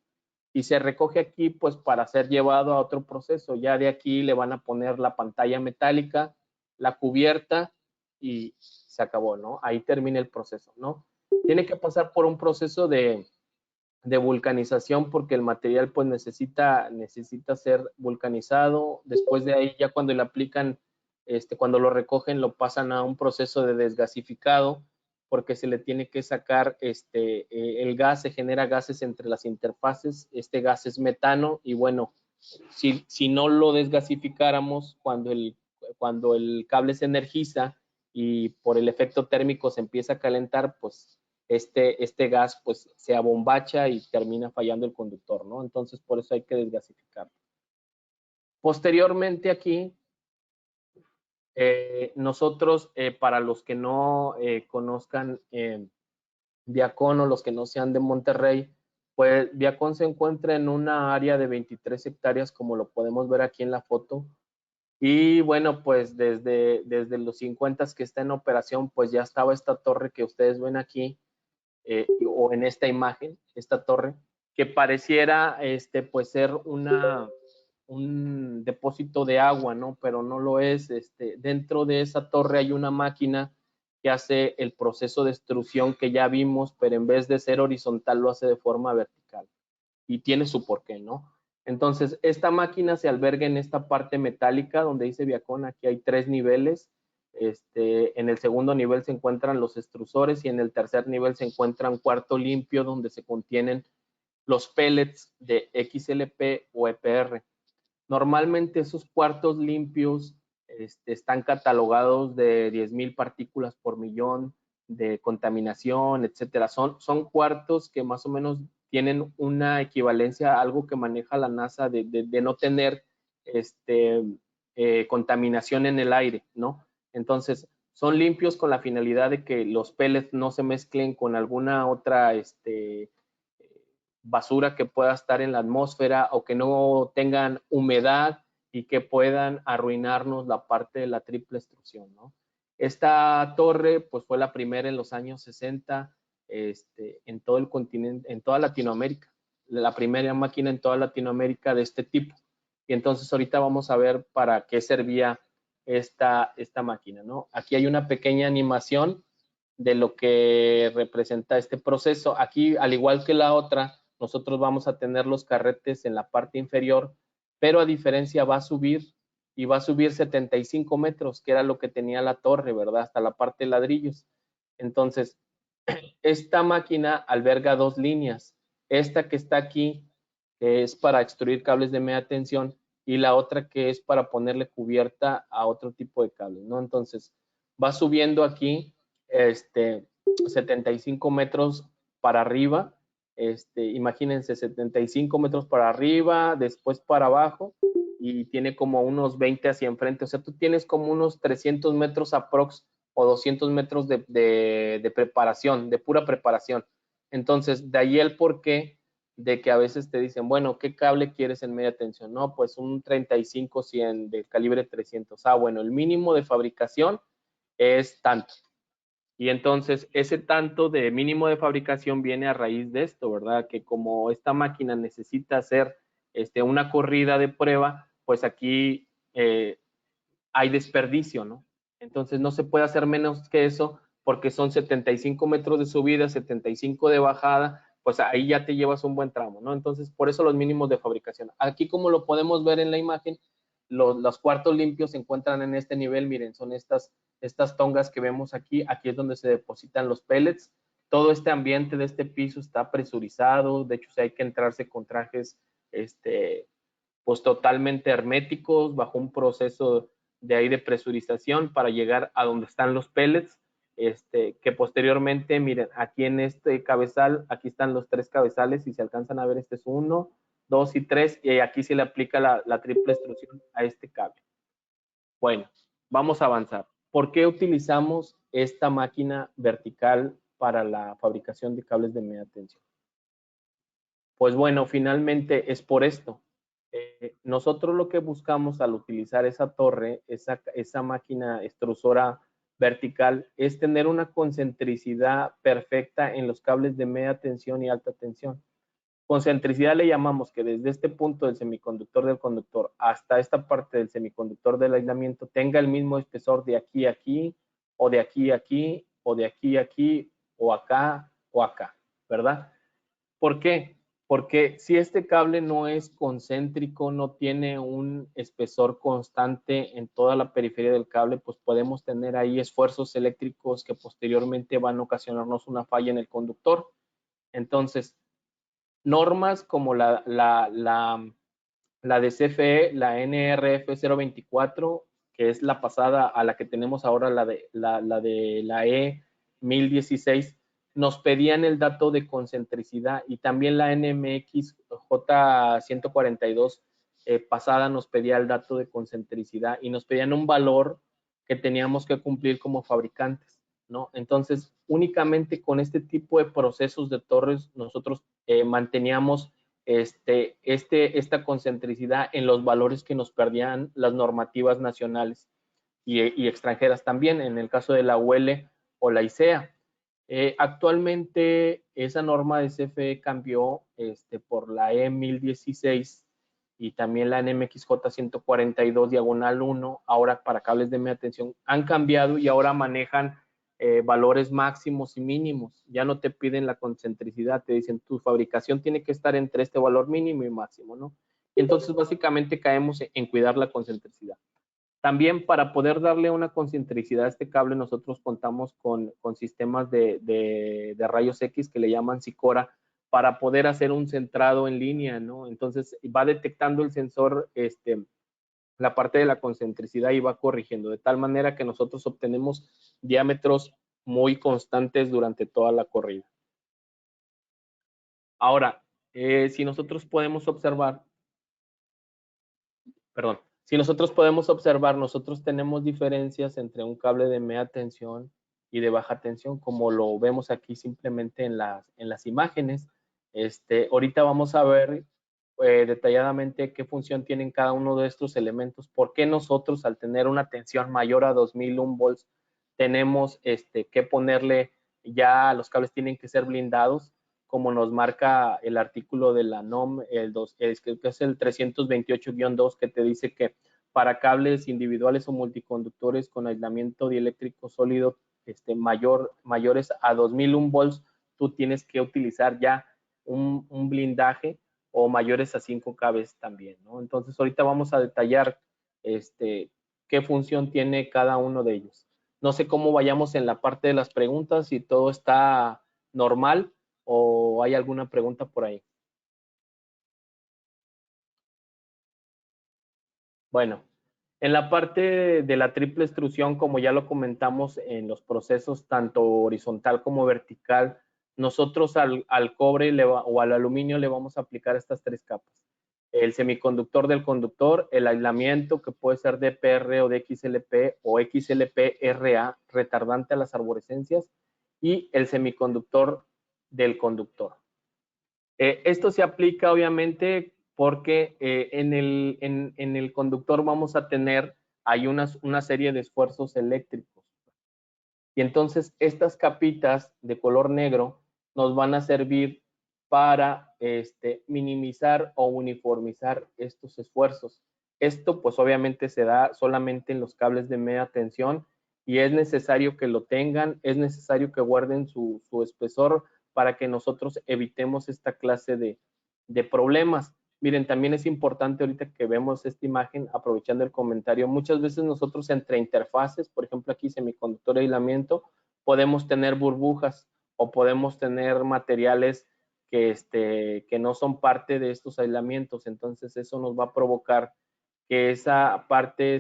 Y se recoge aquí pues para ser llevado a otro proceso. Ya de aquí le van a poner la pantalla metálica, la cubierta y se acabó, ¿no? Ahí termina el proceso, ¿no? Tiene que pasar por un proceso de vulcanización porque el material pues necesita ser vulcanizado. Después de ahí ya cuando le aplican, cuando lo recogen lo pasan a un proceso de desgasificado porque se le tiene que sacar el gas, se genera gases entre las interfaces, este gas es metano y bueno, si no lo desgasificáramos cuando el cable se energiza y por el efecto térmico se empieza a calentar, pues este gas pues se abombacha y termina fallando el conductor, ¿no? Entonces por eso hay que desgasificarlo. Posteriormente aquí, nosotros, para los que no conozcan Viacón o los que no sean de Monterrey, pues Viacón se encuentra en una área de 23 hectáreas, como lo podemos ver aquí en la foto. Y bueno, pues desde los 50 que está en operación, pues ya estaba esta torre que ustedes ven aquí, o en esta imagen, esta torre, que pareciera pues ser un depósito de agua, ¿no? Pero no lo es. Dentro de esa torre hay una máquina que hace el proceso de extrusión que ya vimos, pero en vez de ser horizontal lo hace de forma vertical. Y tiene su porqué, ¿no? Entonces, esta máquina se alberga en esta parte metálica donde dice Viacón. Aquí hay 3 niveles. En el segundo nivel se encuentran los extrusores y en el tercer nivel se encuentra un cuarto limpio donde se contienen los pellets de XLP o EPR. Normalmente esos cuartos limpios están catalogados de 10,000 partículas por millón de contaminación, etcétera. Son cuartos que más o menos tienen una equivalencia a algo que maneja la NASA de no tener contaminación en el aire, ¿no? Entonces, son limpios con la finalidad de que los pellets no se mezclen con alguna otra basura que pueda estar en la atmósfera o que no tengan humedad y que puedan arruinarnos la parte de la triple extrusión, ¿no? Esta torre pues fue la primera en los años 60 en todo el continente, en toda Latinoamérica, la primera máquina en toda Latinoamérica de este tipo. Y entonces ahorita vamos a ver para qué servía esta máquina, ¿no? Aquí hay una pequeña animación de lo que representa este proceso. Aquí, al igual que la otra, nosotros vamos a tener los carretes en la parte inferior, pero a diferencia va a subir y va a subir 75 metros, que era lo que tenía la torre, ¿verdad? Hasta la parte de ladrillos. Entonces, esta máquina alberga 2 líneas. Esta que está aquí, que es para extruir cables de media tensión, y la otra que es para ponerle cubierta a otro tipo de cables, ¿no? Entonces, va subiendo aquí 75 metros para arriba. Imagínense, 75 metros para arriba, después para abajo, y tiene como unos 20 hacia enfrente. O sea, tú tienes como unos 300 metros aprox o 200 metros de preparación, de pura preparación. Entonces, de ahí el porqué de que a veces te dicen, bueno, ¿qué cable quieres en media tensión? No, pues un 35-100 de calibre 300. Ah, bueno, el mínimo de fabricación es tanto. Y entonces ese tanto de mínimo de fabricación viene a raíz de esto, ¿verdad? Que como esta máquina necesita hacer una corrida de prueba, pues aquí hay desperdicio, ¿no? Entonces no se puede hacer menos que eso porque son 75 metros de subida, 75 de bajada, pues ahí ya te llevas un buen tramo, ¿no? Entonces por eso los mínimos de fabricación. Aquí como lo podemos ver en la imagen, los cuartos limpios se encuentran en este nivel. Miren, son estas tongas que vemos aquí. Aquí es donde se depositan los pellets. Todo este ambiente de este piso está presurizado. De hecho, hay que entrarse con trajes pues totalmente herméticos bajo un proceso de ahí de presurización para llegar a donde están los pellets, que posteriormente, miren, aquí en este cabezal, aquí están los 3 cabezales, si se alcanzan a ver, este es 1, 2 y 3, y aquí se le aplica la triple extrusión a este cable. Bueno, vamos a avanzar. ¿Por qué utilizamos esta máquina vertical para la fabricación de cables de media tensión? Pues bueno, finalmente es por esto. Nosotros lo que buscamos al utilizar esa torre, esa máquina extrusora vertical, es tener una concentricidad perfecta en los cables de media tensión y alta tensión. Concentricidad le llamamos que desde este punto del semiconductor del conductor hasta esta parte del semiconductor del aislamiento tenga el mismo espesor de aquí a aquí, o de aquí a aquí, o de aquí a aquí, o acá, ¿verdad? ¿Por qué? Porque si este cable no es concéntrico, no tiene un espesor constante en toda la periferia del cable, pues podemos tener ahí esfuerzos eléctricos que posteriormente van a ocasionarnos una falla en el conductor. Entonces, normas como la de CFE, la NRF 024, que es la pasada a la que tenemos ahora, la de la E 1016, nos pedían el dato de concentricidad, y también la NMX J142 pasada nos pedía el dato de concentricidad y nos pedían un valor que teníamos que cumplir como fabricantes, ¿no? Entonces, únicamente con este tipo de procesos de torres nosotros manteníamos esta concentricidad en los valores que nos perdían las normativas nacionales y extranjeras también, en el caso de la UL o la ICEA. Actualmente esa norma de CFE cambió por la E1016 y también la NMXJ 142 diagonal 1, ahora para cables de media tensión, han cambiado y ahora manejan valores máximos y mínimos. Ya no te piden la concentricidad, te dicen tu fabricación tiene que estar entre este valor mínimo y máximo, ¿no? Y entonces básicamente caemos en cuidar la concentricidad. También para poder darle una concentricidad a este cable, nosotros contamos con sistemas de rayos X que le llaman Sicora, para poder hacer un centrado en línea, ¿no? Entonces va detectando el sensor la parte de la concentricidad y va corrigiendo, de tal manera que nosotros obtenemos diámetros muy constantes durante toda la corrida. Ahora, si nosotros podemos observar, perdón, si nosotros podemos observar, nosotros tenemos diferencias entre un cable de media tensión y de baja tensión, como lo vemos aquí simplemente en las imágenes. Ahorita vamos a ver detalladamente qué función tienen cada uno de estos elementos, por qué nosotros al tener una tensión mayor a 2001 volts tenemos que ponerle, ya los cables tienen que ser blindados, como nos marca el artículo de la NOM, que es el 328-2, que te dice que para cables individuales o multiconductores con aislamiento dieléctrico sólido mayores a 2001 volts, tú tienes que utilizar ya un blindaje, o mayores a 5 kV también, ¿no? Entonces ahorita vamos a detallar qué función tiene cada uno de ellos. No sé cómo vayamos en la parte de las preguntas, si todo está normal o hay alguna pregunta por ahí. Bueno, en la parte de la triple extrusión, como ya lo comentamos en los procesos tanto horizontal como vertical, nosotros al cobre o al aluminio le vamos a aplicar estas tres capas. El semiconductor del conductor, el aislamiento que puede ser DPR o DXLP o XLP-RA, retardante a las arborescencias, y el semiconductor del conductor. Esto se aplica obviamente porque en el conductor vamos a tener, hay una serie de esfuerzos eléctricos. Y entonces estas capitas de color negro nos van a servir para minimizar o uniformizar estos esfuerzos. Esto pues obviamente se da solamente en los cables de media tensión y es necesario que lo tengan, es necesario que guarden su espesor para que nosotros evitemos esta clase de problemas. Miren, también es importante ahorita que vemos esta imagen, aprovechando el comentario, muchas veces nosotros entre interfaces, por ejemplo aquí semiconductor de aislamiento, podemos tener burbujas o podemos tener materiales que no son parte de estos aislamientos, entonces eso nos va a provocar que esa parte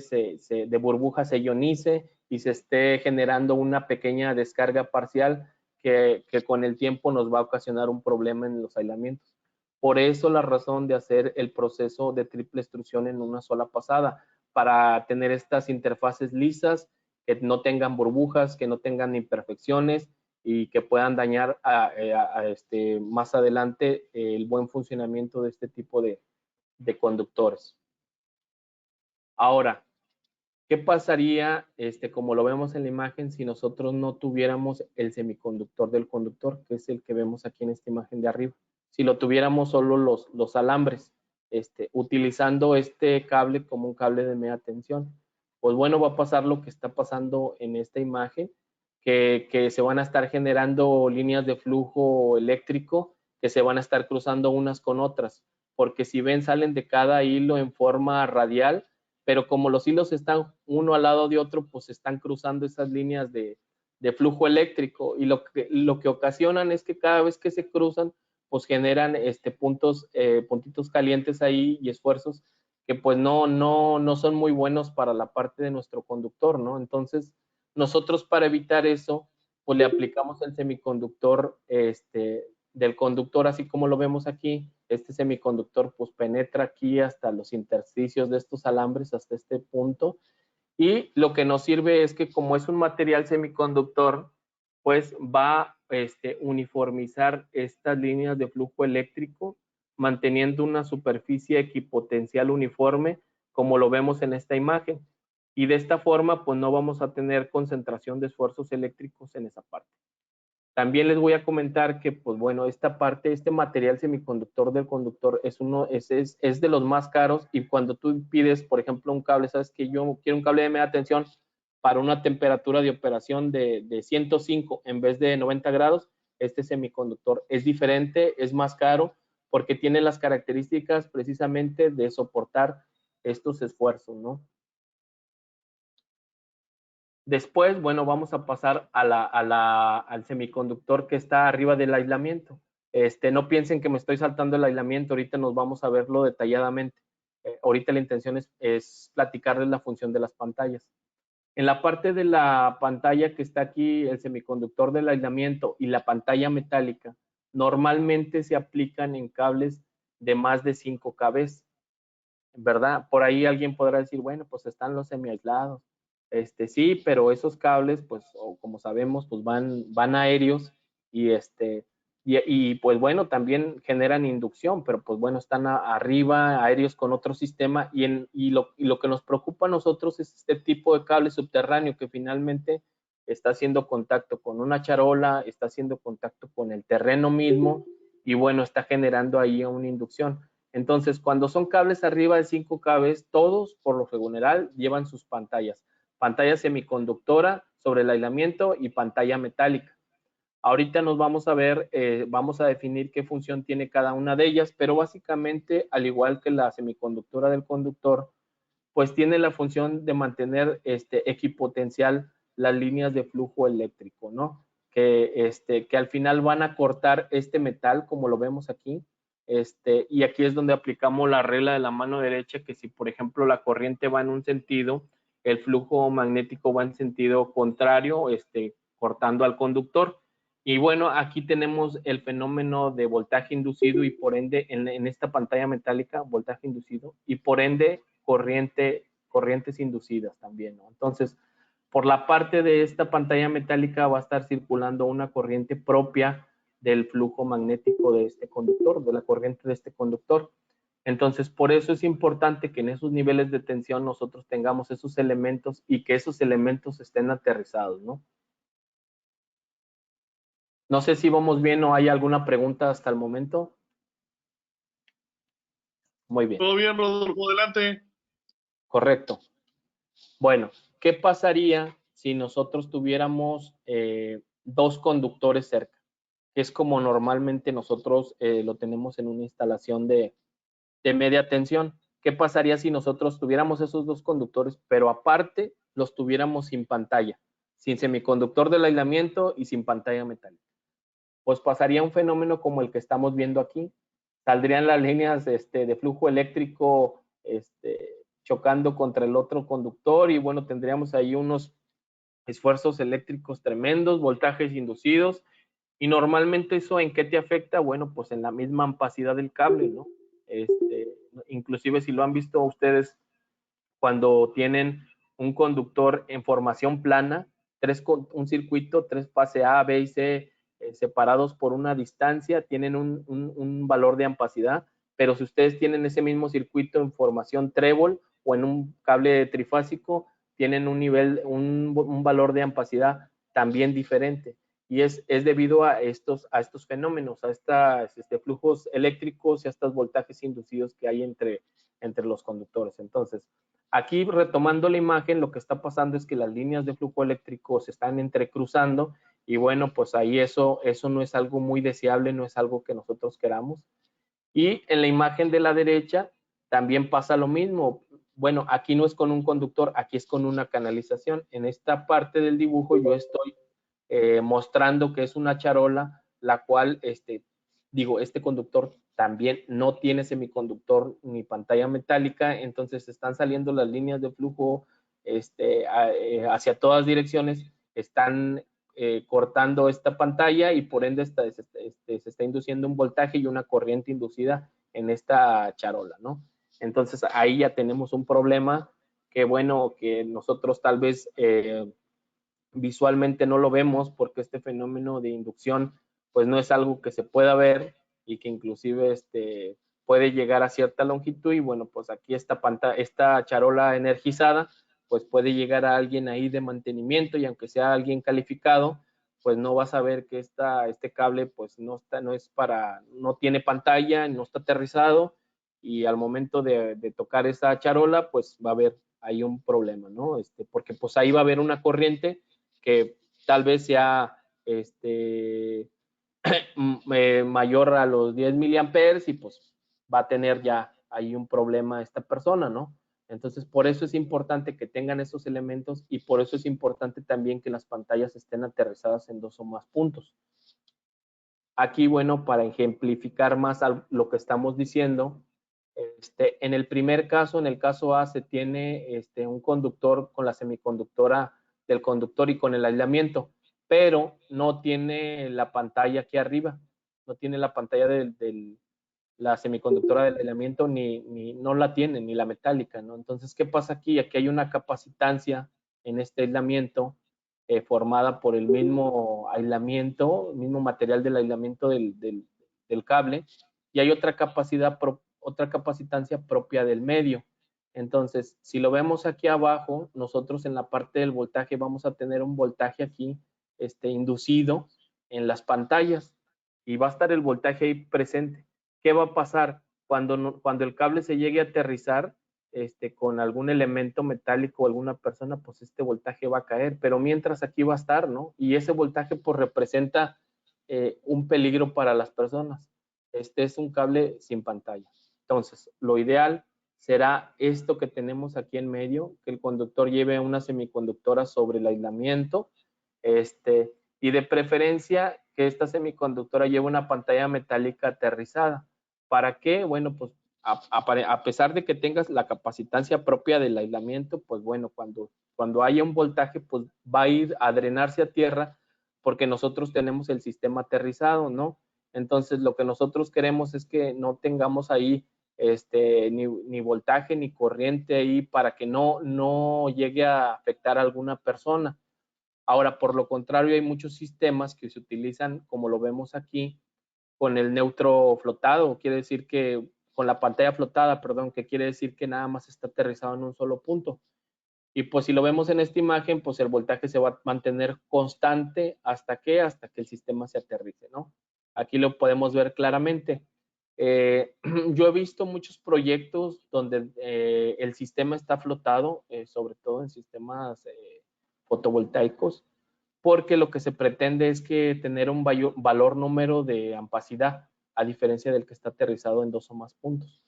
de burbuja se ionice y se esté generando una pequeña descarga parcial que con el tiempo nos va a ocasionar un problema en los aislamientos. Por eso la razón de hacer el proceso de triple extrusión en una sola pasada, para tener estas interfaces lisas, que no tengan burbujas, que no tengan imperfecciones y que puedan dañar más adelante el buen funcionamiento de este tipo de conductores. Ahora, ¿qué pasaría, como lo vemos en la imagen, si nosotros no tuviéramos el semiconductor del conductor, que es el que vemos aquí en esta imagen de arriba? Si lo tuviéramos solo los alambres, utilizando este cable como un cable de media tensión, pues bueno, va a pasar lo que está pasando en esta imagen, que se van a estar generando líneas de flujo eléctrico que se van a estar cruzando unas con otras, porque si ven, salen de cada hilo en forma radial, pero como los hilos están uno al lado de otro, pues están cruzando esas líneas de flujo eléctrico, y lo que ocasionan es que cada vez que se cruzan, pues generan puntitos calientes ahí y esfuerzos que pues no son muy buenos para la parte de nuestro conductor, ¿no? Entonces, nosotros para evitar eso, pues le aplicamos el semiconductor del conductor, así como lo vemos aquí. Este semiconductor pues penetra aquí hasta los intersticios de estos alambres, hasta este punto, y lo que nos sirve es que como es un material semiconductor, pues va a uniformizar estas líneas de flujo eléctrico, manteniendo una superficie equipotencial uniforme, como lo vemos en esta imagen. Y de esta forma, pues no vamos a tener concentración de esfuerzos eléctricos en esa parte. También les voy a comentar que, pues bueno, esta parte, este material semiconductor del conductor es de los más caros, y cuando tú pides, por ejemplo, un cable, sabes que yo quiero un cable de media tensión para una temperatura de operación de 105 en vez de 90 grados, este semiconductor es diferente, es más caro, porque tiene las características precisamente de soportar estos esfuerzos, ¿no? Después, bueno, vamos a pasar al semiconductor que está arriba del aislamiento. No piensen que me estoy saltando el aislamiento, ahorita nos vamos a verlo detalladamente. Ahorita la intención es platicarles la función de las pantallas. En la parte de la pantalla que está aquí, el semiconductor del aislamiento y la pantalla metálica, normalmente se aplican en cables de más de 5 kb, ¿verdad? Por ahí alguien podrá decir, bueno, pues están los semiaislados. Sí, pero esos cables, pues, como sabemos, pues van aéreos, y pues bueno, también generan inducción, pero pues bueno, están arriba, aéreos con otro sistema, y lo que nos preocupa a nosotros es este tipo de cable subterráneo que finalmente está haciendo contacto con una charola, está haciendo contacto con el terreno mismo, y bueno, está generando ahí una inducción. Entonces, cuando son cables arriba de 5 kb, todos, por lo general, llevan sus pantallas. Pantalla semiconductora sobre el aislamiento y pantalla metálica. Ahorita nos vamos a ver, vamos a definir qué función tiene cada una de ellas, pero básicamente, al igual que la semiconductora del conductor, pues tiene la función de mantener equipotencial las líneas de flujo eléctrico, ¿no? Que al final van a cortar este metal, como lo vemos aquí, y aquí es donde aplicamos la regla de la mano derecha, que si por ejemplo la corriente va en un sentido, el flujo magnético va en sentido contrario, cortando al conductor. Y bueno, aquí tenemos el fenómeno de voltaje inducido, y por ende en esta pantalla metálica, voltaje inducido, y por ende corrientes inducidas también, ¿no? Entonces, por la parte de esta pantalla metálica va a estar circulando una corriente propia del flujo magnético de este conductor, de la corriente de este conductor. Entonces, por eso es importante que en esos niveles de tensión nosotros tengamos esos elementos y que esos elementos estén aterrizados, ¿no? No sé si vamos bien o hay alguna pregunta hasta el momento. Muy bien. Todo bien, Rodolfo, adelante. Correcto. Bueno, ¿qué pasaría si nosotros tuviéramos dos conductores cerca? Que es como normalmente nosotros lo tenemos en una instalación de media tensión. ¿Qué pasaría si nosotros tuviéramos esos dos conductores, pero aparte los tuviéramos sin pantalla, sin semiconductor del aislamiento y sin pantalla metálica? Pues pasaría un fenómeno como el que estamos viendo aquí. Saldrían las líneas de flujo eléctrico chocando contra el otro conductor, y bueno, tendríamos ahí unos esfuerzos eléctricos tremendos, voltajes inducidos. Y normalmente eso, ¿en qué te afecta? Bueno, pues en la misma ampacidad del cable, ¿no? Inclusive si lo han visto ustedes cuando tienen un conductor en formación plana, un circuito, 3 fase A, B y C separados por una distancia, tienen un valor de ampacidad, pero si ustedes tienen ese mismo circuito en formación trébol o en un cable trifásico, tienen un valor de ampacidad también diferente. Y es debido a estos fenómenos, a estos flujos eléctricos y a estos voltajes inducidos que hay entre los conductores. Entonces, aquí retomando la imagen, lo que está pasando es que las líneas de flujo eléctrico se están entrecruzando y bueno, pues ahí eso no es algo muy deseable, no es algo que nosotros queramos. Y en la imagen de la derecha también pasa lo mismo. Bueno, aquí no es con un conductor, aquí es con una canalización. En esta parte del dibujo yo estoy mostrando que es una charola, la cual, este conductor también no tiene semiconductor ni pantalla metálica, entonces están saliendo las líneas de flujo hacia todas direcciones, están cortando esta pantalla y por ende se está induciendo un voltaje y una corriente inducida en esta charola, ¿no? Entonces ahí ya tenemos un problema que bueno, que nosotros tal vez visualmente no lo vemos porque este fenómeno de inducción pues no es algo que se pueda ver y que inclusive puede llegar a cierta longitud y bueno, pues aquí esta charola energizada pues puede llegar a alguien ahí de mantenimiento y aunque sea alguien calificado, pues no va a saber que este cable pues no tiene pantalla, no está aterrizado y al momento de tocar esa charola pues va a haber ahí un problema, ¿no? Porque pues ahí va a haber una corriente que tal vez sea mayor a los 10 miliamperes y pues va a tener ya ahí un problema esta persona, ¿no? Entonces, por eso es importante que tengan esos elementos y por eso es importante también que las pantallas estén aterrizadas en 2 o más puntos. Aquí, bueno, para ejemplificar más lo que estamos diciendo, en el primer caso, en el caso A, se tiene un conductor con la semiconductora del conductor y con el aislamiento, pero no tiene la pantalla aquí arriba, no tiene la pantalla la semiconductora del aislamiento, no la tiene, ni la metálica, ¿no? Entonces, ¿qué pasa aquí? Aquí hay una capacitancia en este aislamiento formada por el mismo aislamiento, el mismo material del aislamiento del cable, y hay otra capacitancia propia del medio. Entonces, si lo vemos aquí abajo, nosotros en la parte del voltaje vamos a tener un voltaje aquí inducido en las pantallas y va a estar el voltaje ahí presente. ¿Qué va a pasar? Cuando el cable se llegue a aterrizar con algún elemento metálico o alguna persona, pues este voltaje va a caer, pero mientras aquí va a estar, ¿no? Y ese voltaje pues representa un peligro para las personas. Este es un cable sin pantalla. Entonces, lo ideal será esto que tenemos aquí en medio, que el conductor lleve una semiconductora sobre el aislamiento, y de preferencia que esta semiconductora lleve una pantalla metálica aterrizada. ¿Para qué? Bueno, pues a pesar de que tengas la capacitancia propia del aislamiento, pues bueno, cuando haya un voltaje, pues va a ir a drenarse a tierra porque nosotros tenemos el sistema aterrizado, ¿no? Entonces, lo que nosotros queremos es que no tengamos ahí ni voltaje ni corriente ahí para que no llegue a afectar a alguna persona. Ahora, por lo contrario, hay muchos sistemas que se utilizan, como lo vemos aquí, con el neutro flotado, quiere decir que con la pantalla flotada, perdón, que quiere decir que nada más está aterrizado en un solo punto. Y pues si lo vemos en esta imagen, pues el voltaje se va a mantener constante hasta que el sistema se aterrice, ¿no? Aquí lo podemos ver claramente. Yo he visto muchos proyectos donde el sistema está flotado, sobre todo en sistemas fotovoltaicos, porque lo que se pretende es que tener un valor número de ampacidad, a diferencia del que está aterrizado en 2 o más puntos.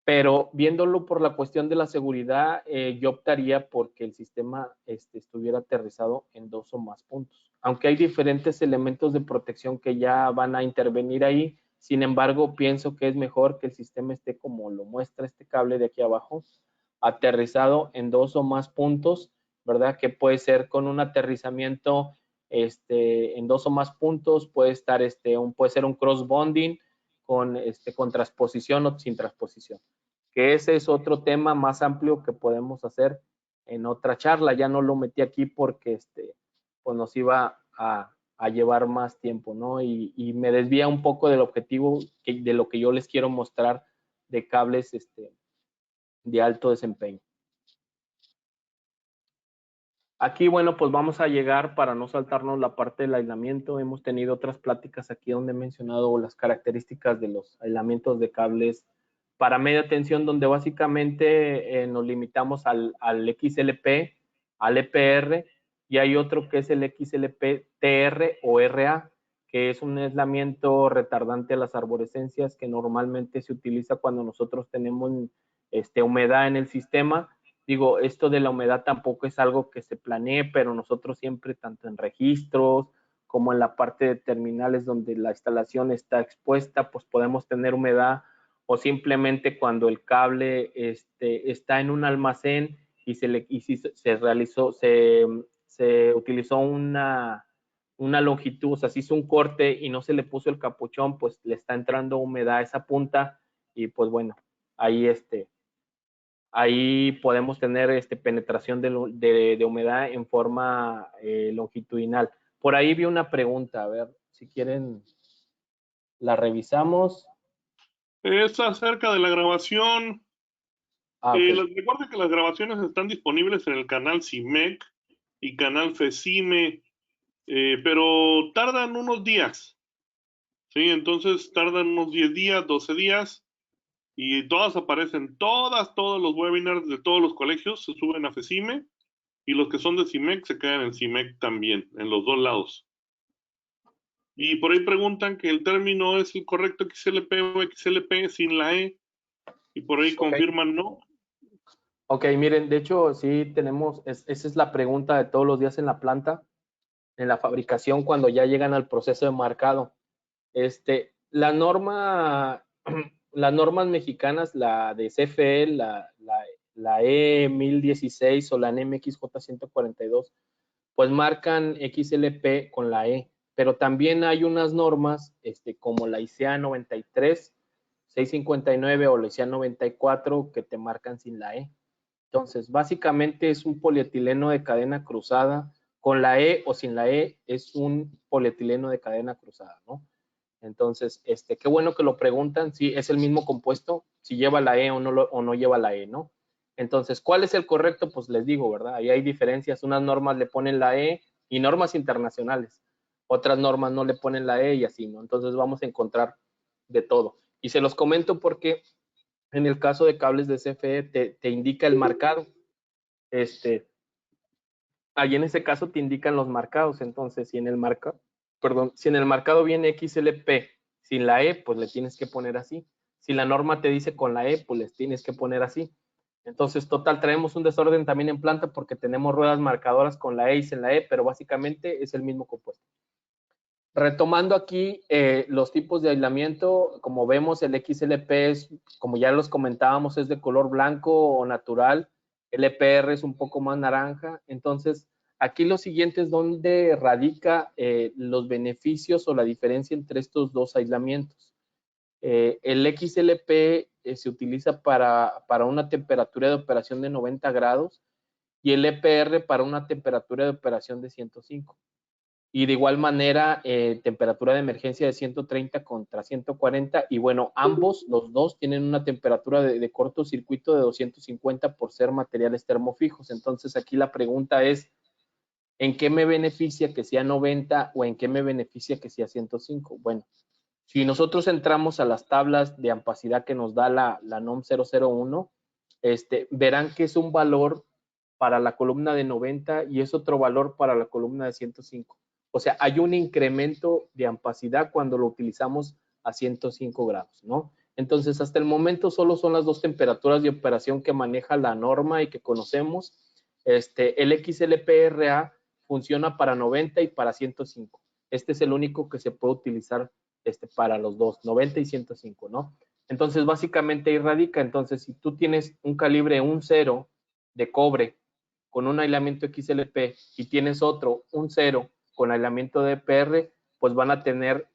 Pero viéndolo por la cuestión de la seguridad, yo optaría porque el sistema estuviera aterrizado en 2 o más puntos. Aunque hay diferentes elementos de protección que ya van a intervenir ahí, sin embargo, pienso que es mejor que el sistema esté como lo muestra este cable de aquí abajo, aterrizado en 2 o más puntos, ¿verdad? Que puede ser con un aterrizamiento en 2 o más puntos, puede estar puede ser un cross bonding con transposición o sin transposición. que ese es otro tema más amplio que podemos hacer en otra charla. Ya no lo metí aquí porque pues nos iba a llevar más tiempo, ¿no? Y me desvía un poco del objetivo de lo que yo les quiero mostrar de cables de alto desempeño. Aquí, bueno, pues vamos a llegar para no saltarnos la parte del aislamiento. Hemos tenido otras pláticas aquí donde he mencionado las características de los aislamientos de cables para media tensión, donde básicamente nos limitamos al XLP, al EPR, y hay otro que es el XLP TR o RA, que es un aislamiento retardante a las arborescencias que normalmente se utiliza cuando nosotros tenemos humedad en el sistema. Digo, esto de la humedad tampoco es algo que se planee, pero nosotros siempre, tanto en registros como en la parte de terminales donde la instalación está expuesta, pues podemos tener humedad, o simplemente cuando el cable está en un almacén y si se utilizó una longitud, o sea, se hizo un corte y no se le puso el capuchón, pues le está entrando humedad a esa punta y pues bueno, ahí ahí podemos tener penetración de humedad en forma longitudinal. Por ahí vi una pregunta, a ver, si quieren la revisamos. Es acerca de la grabación. Ok. Recuerda que las grabaciones están disponibles en el canal CIMEC y canal FECIME, pero tardan unos días. Sí, entonces tardan unos 10 días, 12 días, y todas aparecen, todos los webinars de todos los colegios se suben a FECIME, y los que son de CIMEC se quedan en CIMEC también, en los dos lados. Y por ahí preguntan que el término es el correcto XLP o XLP sin la E, y por ahí confirman no. Ok, miren, de hecho sí tenemos, esa es la pregunta de todos los días en la planta, en la fabricación, cuando ya llegan al proceso de marcado. La norma, las normas mexicanas, la de CFE, la E1016 o la NMXJ 142, pues marcan XLP con la E, pero también hay unas normas como la ICEA 93, 659 o la ICEA 94 que te marcan sin la E. Entonces, básicamente es un polietileno de cadena cruzada. Con la E o sin la E es un polietileno de cadena cruzada, ¿no? Entonces, qué bueno que lo preguntan, si es el mismo compuesto, si lleva la E o no lleva la E, ¿no? Entonces, ¿cuál es el correcto? Pues les digo, ¿verdad? Ahí hay diferencias. Unas normas le ponen la E y normas internacionales. Otras normas no le ponen la E y así, ¿no? Entonces vamos a encontrar de todo. Y se los comento porque en el caso de cables de CFE te indica el marcado. Ahí en ese caso te indican los marcados. Entonces, si en el marcado viene XLP sin la E, pues le tienes que poner así. Si la norma te dice con la E, pues les tienes que poner así. Entonces, total, traemos un desorden también en planta porque tenemos ruedas marcadoras con la E y sin la E, pero básicamente es el mismo compuesto. Retomando aquí los tipos de aislamiento, como vemos, el XLP es, como ya los comentábamos, es de color blanco o natural. El EPR es un poco más naranja. Entonces, aquí lo siguiente es donde radica los beneficios o la diferencia entre estos dos aislamientos. El XLP se utiliza para una temperatura de operación de 90 grados y el EPR para una temperatura de operación de 105. Y de igual manera, temperatura de emergencia de 130 contra 140. Y bueno, ambos, los dos, tienen una temperatura de cortocircuito de 250 por ser materiales termofijos. Entonces, aquí la pregunta es, ¿en qué me beneficia que sea 90 o en qué me beneficia que sea 105? Bueno, si nosotros entramos a las tablas de ampacidad que nos da la NOM 001, verán que es un valor para la columna de 90 y es otro valor para la columna de 105. O sea, hay un incremento de ampacidad cuando lo utilizamos a 105 grados, ¿no? Entonces, hasta el momento solo son las dos temperaturas de operación que maneja la norma y que conocemos. El XLPRA funciona para 90 y para 105. Este es el único que se puede utilizar para los dos, 90 y 105, ¿no? Entonces, básicamente ahí radica. Entonces, si tú tienes un calibre 1.0 de cobre con un aislamiento XLP y tienes otro, un 0 con aislamiento de EPR, pues van a tener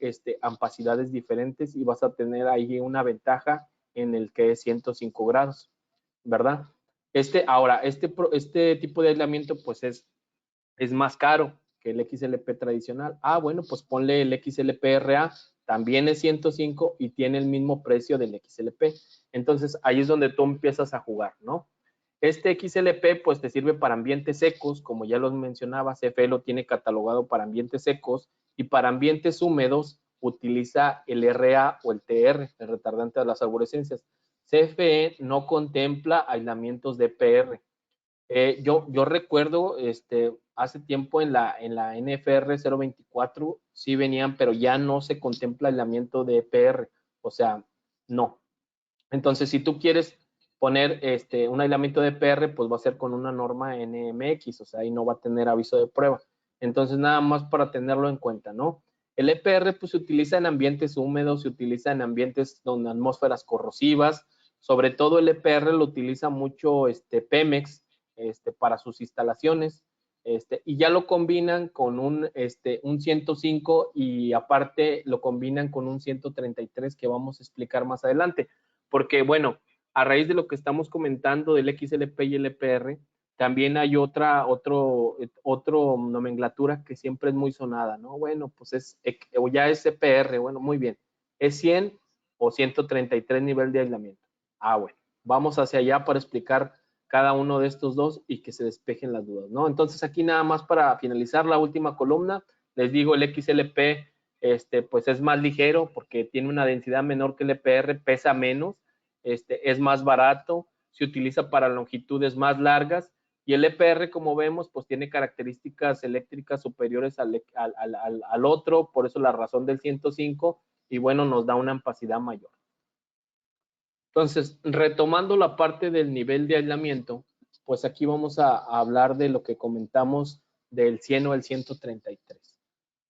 ampacidades diferentes y vas a tener ahí una ventaja en el que es 105 grados, ¿verdad? Ahora, este tipo de aislamiento pues es más caro que el XLP tradicional. Ah, bueno, pues ponle el XLP-RA, también es 105 y tiene el mismo precio del XLP. Entonces, ahí es donde tú empiezas a jugar, ¿no? Este XLP, pues te sirve para ambientes secos, como ya los mencionaba, CFE lo tiene catalogado para ambientes secos, y para ambientes húmedos utiliza el RA o el TR, el retardante de las arborescencias. CFE no contempla aislamientos de PR. Yo recuerdo hace tiempo en la NFR 024 sí venían, pero ya no se contempla aislamiento de EPR, o sea, no. Entonces, si tú quieres poner un aislamiento de EPR, pues va a ser con una norma NMX, o sea, ahí no va a tener aviso de prueba. Entonces, nada más para tenerlo en cuenta, ¿no? El EPR pues se utiliza en ambientes húmedos, se utiliza en ambientes donde atmósferas corrosivas, sobre todo el EPR lo utiliza mucho Pemex, para sus instalaciones, y ya lo combinan con un 105 y aparte lo combinan con un 133 que vamos a explicar más adelante, porque bueno, a raíz de lo que estamos comentando del XLP y el EPR, también hay otro nomenclatura que siempre es muy sonada, ¿no? Bueno, pues ya es EPR, bueno, muy bien, es 100 o 133 nivel de aislamiento. Ah, bueno, vamos hacia allá para explicar cada uno de estos dos y que se despejen las dudas, ¿no? Entonces aquí nada más para finalizar la última columna, les digo el XLP pues es más ligero porque tiene una densidad menor que el EPR, pesa menos, es más barato, se utiliza para longitudes más largas y el EPR, como vemos, pues tiene características eléctricas superiores al otro, por eso la razón del 105 y bueno, nos da una ampacidad mayor. Entonces, retomando la parte del nivel de aislamiento, pues aquí vamos a hablar de lo que comentamos del 100 o el 133.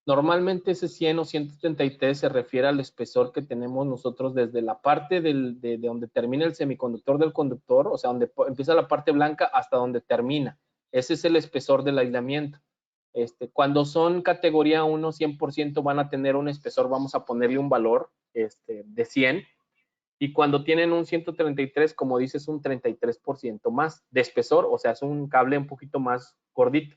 Normalmente ese 100 o 133 se refiere al espesor que tenemos nosotros desde la parte de donde termina el semiconductor del conductor, o sea, donde empieza la parte blanca hasta donde termina. Ese es el espesor del aislamiento. Cuando son categoría 1, 100% van a tener un espesor, vamos a ponerle un valor de 100, y cuando tienen un 133, como dices, un 33% más de espesor, o sea, es un cable un poquito más gordito.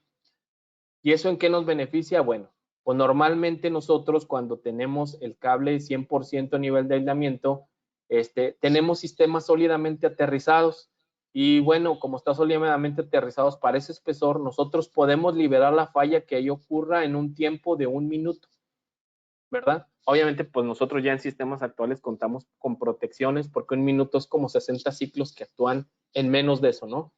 ¿Y eso en qué nos beneficia? Bueno, pues normalmente nosotros cuando tenemos el cable 100% nivel de aislamiento, tenemos sistemas sólidamente aterrizados y bueno, como está sólidamente aterrizados para ese espesor, nosotros podemos liberar la falla que ahí ocurra en un tiempo de 1 minuto, ¿verdad? Obviamente, pues nosotros ya en sistemas actuales contamos con protecciones porque 1 minuto es como 60 ciclos que actúan en menos de eso, ¿no?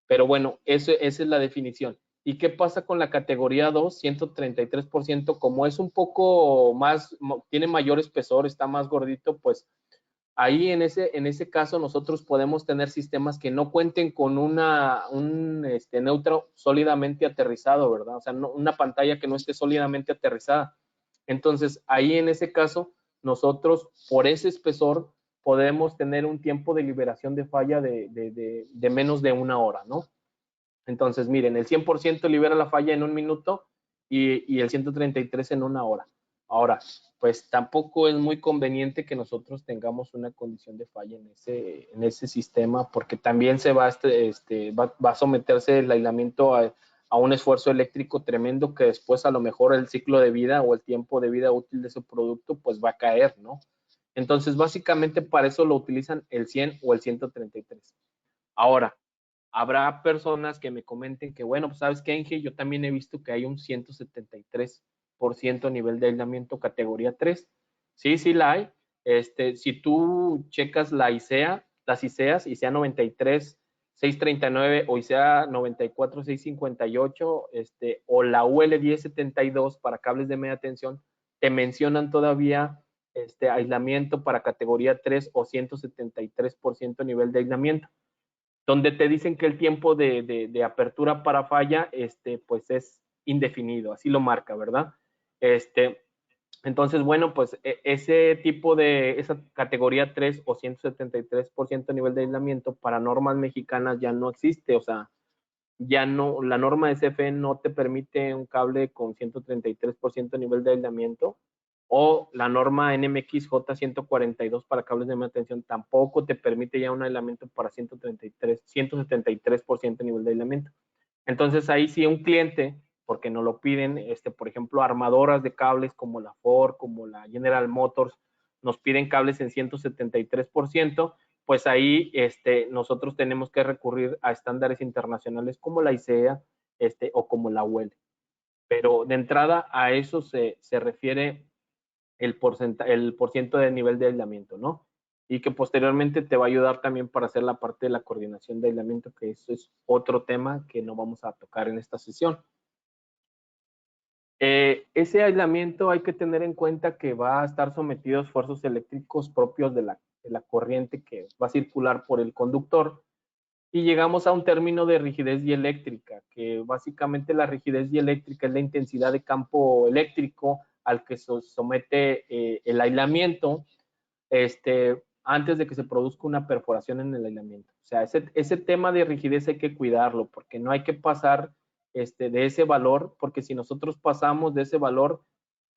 Pero bueno, esa es la definición. ¿Y qué pasa con la categoría 2? 133%, como es un poco más, tiene mayor espesor, está más gordito, pues ahí en ese caso nosotros podemos tener sistemas que no cuenten con un neutro sólidamente aterrizado, ¿verdad? O sea, una pantalla que no esté sólidamente aterrizada. Entonces, ahí en ese caso, nosotros por ese espesor podemos tener un tiempo de liberación de falla de menos de 1 hora, ¿no? Entonces, miren, el 100% libera la falla en 1 minuto y el 133 en 1 hora. Ahora, pues tampoco es muy conveniente que nosotros tengamos una condición de falla en ese sistema porque también se va a someterse el aislamiento a un esfuerzo eléctrico tremendo que después a lo mejor el ciclo de vida o el tiempo de vida útil de ese producto pues va a caer, ¿no? Entonces, básicamente para eso lo utilizan el 100 o el 133. Ahora, habrá personas que me comenten que, bueno, pues sabes qué, Inge, yo también he visto que hay un 173% nivel de aislamiento categoría 3. Sí, sí la hay. Si tú checas las ICEAs, ICEA 93, 639 o ICEA 94, 658, o la UL 1072 para cables de media tensión, te mencionan todavía aislamiento para categoría 3 o 173% nivel de aislamiento, donde te dicen que el tiempo de apertura para falla, pues es indefinido, así lo marca, ¿verdad? Entonces, bueno, pues ese tipo esa categoría 3 o 173% nivel de aislamiento para normas mexicanas ya no existe, o sea, ya no, la norma de CFE no te permite un cable con 133% nivel de aislamiento, o la norma NMX J142 para cables de media tensión tampoco te permite ya un aislamiento para 173% de nivel de aislamiento. Entonces ahí sí un cliente, porque nos lo piden, por ejemplo, armadoras de cables como la Ford, como la General Motors, nos piden cables en 173%, pues ahí nosotros tenemos que recurrir a estándares internacionales como la ICEA o como la UL. Pero de entrada a eso se refiere el porciento de nivel de aislamiento, ¿no? Y que posteriormente te va a ayudar también para hacer la parte de la coordinación de aislamiento, que eso es otro tema que no vamos a tocar en esta sesión. Ese aislamiento hay que tener en cuenta que va a estar sometido a esfuerzos eléctricos propios de la corriente que va a circular por el conductor, y llegamos a un término de rigidez dieléctrica, que básicamente la rigidez dieléctrica es la intensidad de campo eléctrico al que se somete el aislamiento antes de que se produzca una perforación en el aislamiento. O sea, ese tema de rigidez hay que cuidarlo, porque no hay que pasar de ese valor, porque si nosotros pasamos de ese valor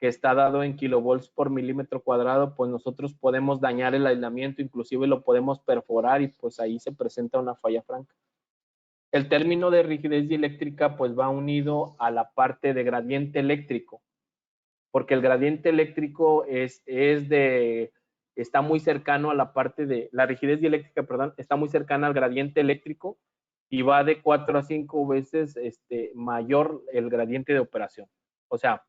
que está dado en kilovolts por milímetro cuadrado, pues nosotros podemos dañar el aislamiento, inclusive lo podemos perforar y pues ahí se presenta una falla franca. El término de rigidez dieléctrica pues va unido a la parte de gradiente eléctrico, porque el gradiente eléctrico está muy cercano a la parte de, la rigidez dieléctrica, perdón, está muy cercana al gradiente eléctrico y va de 4 a 5 veces mayor el gradiente de operación. O sea,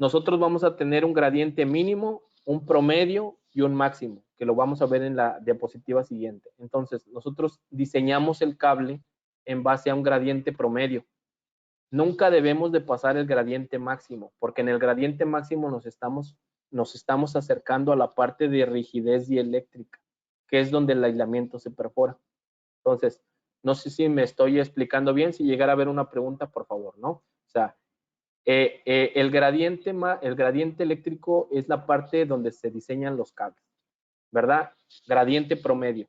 nosotros vamos a tener un gradiente mínimo, un promedio y un máximo, que lo vamos a ver en la diapositiva siguiente. Entonces, nosotros diseñamos el cable en base a un gradiente promedio. Nunca debemos de pasar el gradiente máximo, porque en el gradiente máximo nos estamos acercando a la parte de rigidez dieléctrica, que es donde el aislamiento se perfora. Entonces, no sé si me estoy explicando bien. Si llegara a haber una pregunta, por favor, ¿no? O sea, el gradiente eléctrico es la parte donde se diseñan los cables, ¿verdad? Gradiente promedio.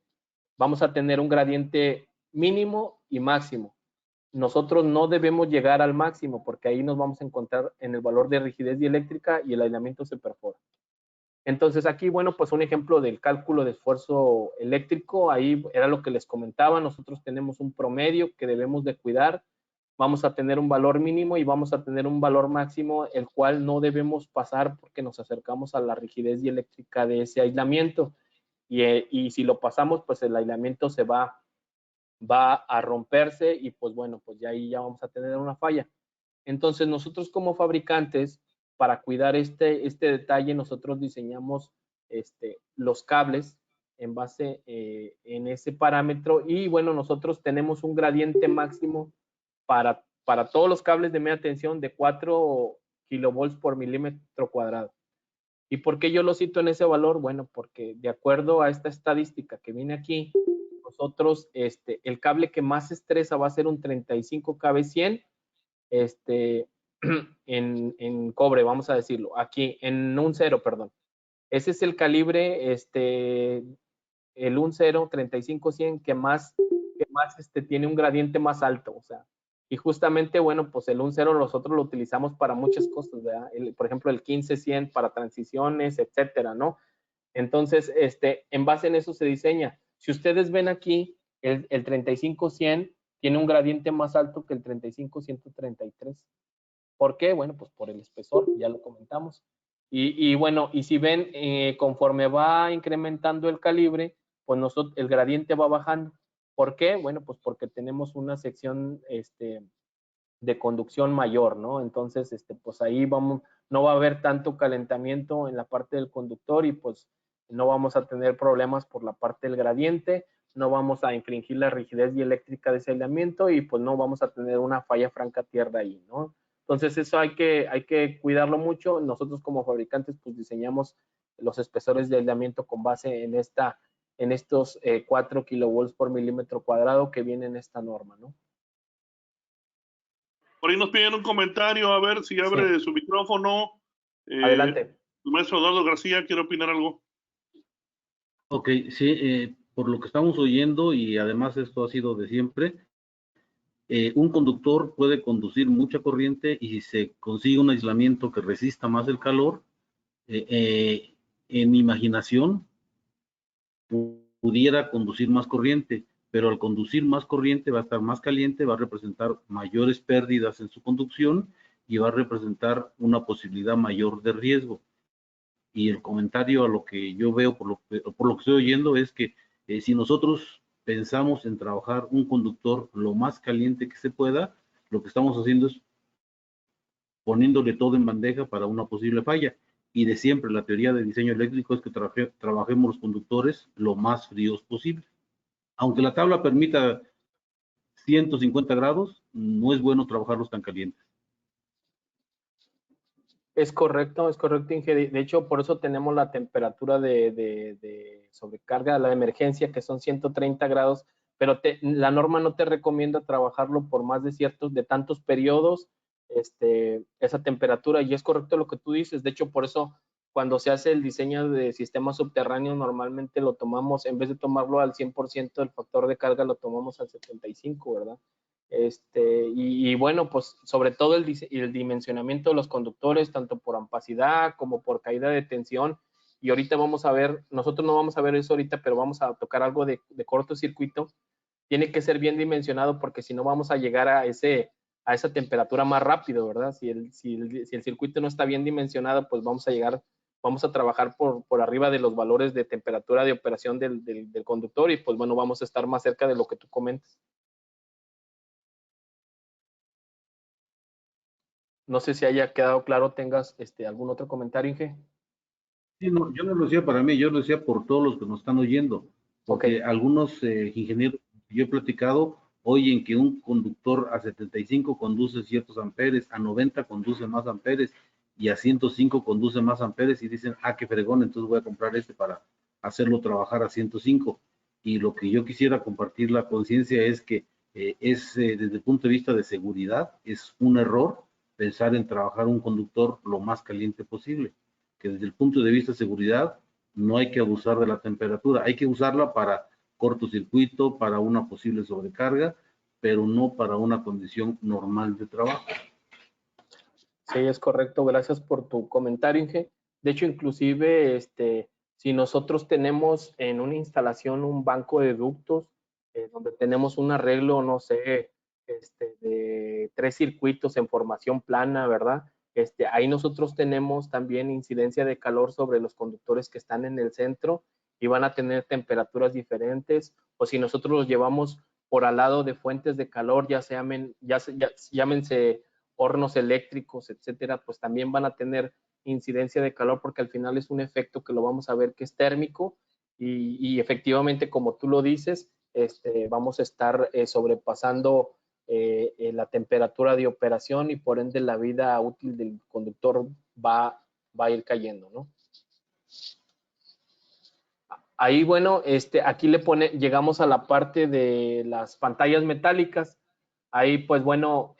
Vamos a tener un gradiente mínimo y máximo. Nosotros no debemos llegar al máximo, porque ahí nos vamos a encontrar en el valor de rigidez dieléctrica y el aislamiento se perfora. Entonces aquí, bueno, pues un ejemplo del cálculo de esfuerzo eléctrico, ahí era lo que les comentaba. Nosotros tenemos un promedio que debemos de cuidar, vamos a tener un valor mínimo y vamos a tener un valor máximo, el cual no debemos pasar porque nos acercamos a la rigidez dieléctrica de ese aislamiento. Y si lo pasamos, pues el aislamiento se va a romperse y pues bueno, pues ya ahí ya vamos a tener una falla. Entonces nosotros como fabricantes, para cuidar este detalle, nosotros diseñamos los cables en base en ese parámetro, y bueno, nosotros tenemos un gradiente máximo para todos los cables de media tensión de 4 kilovolts por milímetro cuadrado. ¿Y por qué yo lo cito en ese valor? Bueno, porque de acuerdo a esta estadística que viene aquí, nosotros, el cable que más estresa va a ser un 35 KB100 en cobre, vamos a decirlo, aquí en un 0, perdón. Ese es el calibre, el un 0, 35-100, que más tiene un gradiente más alto, o sea, y justamente, bueno, pues el un 0 nosotros lo utilizamos para muchas cosas, ¿verdad? Por ejemplo, el 15-100 para transiciones, etcétera, ¿no? Entonces, en base en eso se diseña. Si ustedes ven aquí, el 35-100 tiene un gradiente más alto que el 35-133. ¿Por qué? Bueno, pues por el espesor, ya lo comentamos. Y bueno, y si ven, conforme va incrementando el calibre, pues el gradiente va bajando. ¿Por qué? Bueno, pues porque tenemos una sección de conducción mayor, ¿no? Entonces, pues ahí no va a haber tanto calentamiento en la parte del conductor y pues no vamos a tener problemas por la parte del gradiente, no vamos a infringir la rigidez dieléctrica de ese aislamiento y pues no vamos a tener una falla franca tierra ahí, ¿no? Entonces eso hay que cuidarlo mucho. Nosotros como fabricantes pues diseñamos los espesores de aislamiento con base en estos 4 kilovolts por milímetro cuadrado que viene en esta norma, ¿no? Por ahí nos piden un comentario, a ver si abre su micrófono. Adelante. El maestro Eduardo García quiere opinar algo. Ok, sí, por lo que estamos oyendo, y además esto ha sido de siempre, un conductor puede conducir mucha corriente y si se consigue un aislamiento que resista más el calor, en imaginación pudiera conducir más corriente, pero al conducir más corriente va a estar más caliente, va a representar mayores pérdidas en su conducción y va a representar una posibilidad mayor de riesgo. Y el comentario a lo que yo veo, por lo que estoy oyendo, es que si nosotros pensamos en trabajar un conductor lo más caliente que se pueda, lo que estamos haciendo es poniéndole todo en bandeja para una posible falla. Y de siempre la teoría de diseño eléctrico es que trabajemos los conductores lo más fríos posible. Aunque la tabla permita 150 grados, no es bueno trabajarlos tan calientes. Es correcto, Inge. De hecho, por eso tenemos la temperatura de sobrecarga, la emergencia, que son 130 grados, pero la norma no te recomienda trabajarlo por más de tantos periodos, esa temperatura, y es correcto lo que tú dices. De hecho, por eso cuando se hace el diseño de sistemas subterráneos, normalmente lo tomamos, en vez de tomarlo al 100% del factor de carga, lo tomamos al 75, ¿verdad? Y bueno, pues sobre todo el dimensionamiento de los conductores, tanto por ampacidad como por caída de tensión. Y ahorita vamos a ver, nosotros no vamos a ver eso ahorita, pero vamos a tocar algo de cortocircuito. Tiene que ser bien dimensionado porque si no vamos a llegar a esa temperatura más rápido, ¿verdad? Si el circuito no está bien dimensionado, pues vamos a trabajar por arriba de los valores de temperatura de operación del conductor y pues bueno, vamos a estar más cerca de lo que tú comentas. No sé si haya quedado claro, tengas algún otro comentario, Inge. Sí, no, yo no lo decía para mí, yo lo decía por todos los que nos están oyendo, porque Okay. algunos ingenieros que yo he platicado oyen que un conductor a 75 conduce ciertos amperes, a 90 conduce más amperes y a 105 conduce más amperes y dicen, ah, qué fregón, entonces voy a comprar para hacerlo trabajar a 105. Y lo que yo quisiera compartir la conciencia es que desde el punto de vista de seguridad, es un error pensar en trabajar un conductor lo más caliente posible, que desde el punto de vista de seguridad no hay que abusar de la temperatura, hay que usarla para cortocircuito, para una posible sobrecarga, pero no para una condición normal de trabajo. Sí, es correcto. Gracias por tu comentario, Inge. De hecho, inclusive, si nosotros tenemos en una instalación un banco de ductos, donde tenemos un arreglo, no sé, de 3 circuitos en formación plana, ¿verdad? Ahí nosotros tenemos también incidencia de calor sobre los conductores que están en el centro y van a tener temperaturas diferentes. O si nosotros los llevamos por al lado de fuentes de calor, llámense hornos eléctricos, etcétera, pues también van a tener incidencia de calor porque al final es un efecto que lo vamos a ver que es térmico y efectivamente, como tú lo dices, vamos a estar sobrepasando la temperatura de operación y por ende la vida útil del conductor va a ir cayendo, ¿no? Ahí, bueno, aquí llegamos a la parte de las pantallas metálicas. Ahí, pues bueno,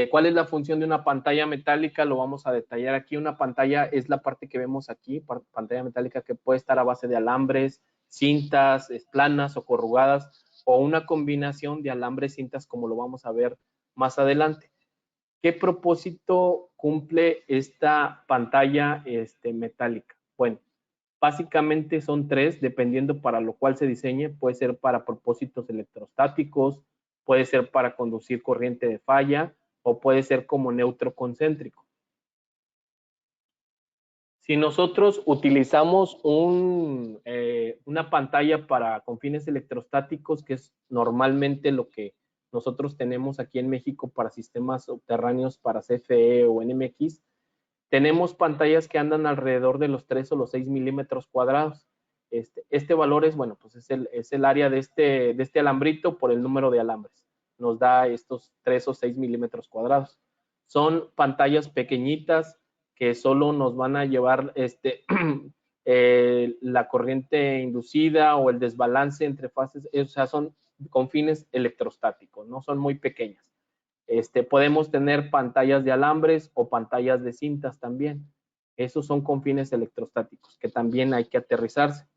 ¿cuál es la función de una pantalla metálica? Lo vamos a detallar aquí. Una pantalla es la parte que vemos aquí, pantalla metálica que puede estar a base de alambres, cintas planas o corrugadas, o una combinación de alambres, cintas, como lo vamos a ver más adelante. ¿Qué propósito cumple esta pantalla metálica? Bueno, básicamente son 3, dependiendo para lo cual se diseñe. Puede ser para propósitos electrostáticos, puede ser para conducir corriente de falla o puede ser como neutro concéntrico. Si nosotros utilizamos una pantalla con fines electrostáticos, que es normalmente lo que nosotros tenemos aquí en México para sistemas subterráneos para CFE o NMX, tenemos pantallas que andan alrededor de los 3 o los 6 milímetros cuadrados. Este valor es, bueno, pues es el área de este alambrito por el número de alambres. Nos da estos 3 o 6 milímetros cuadrados. Son pantallas pequeñitas que solo nos van a llevar la corriente inducida o el desbalance entre fases, o sea, son con fines electrostáticos, no son muy pequeñas. Podemos tener pantallas de alambres o pantallas de cintas también. Esos son con fines electrostáticos, que también hay que aterrizarse.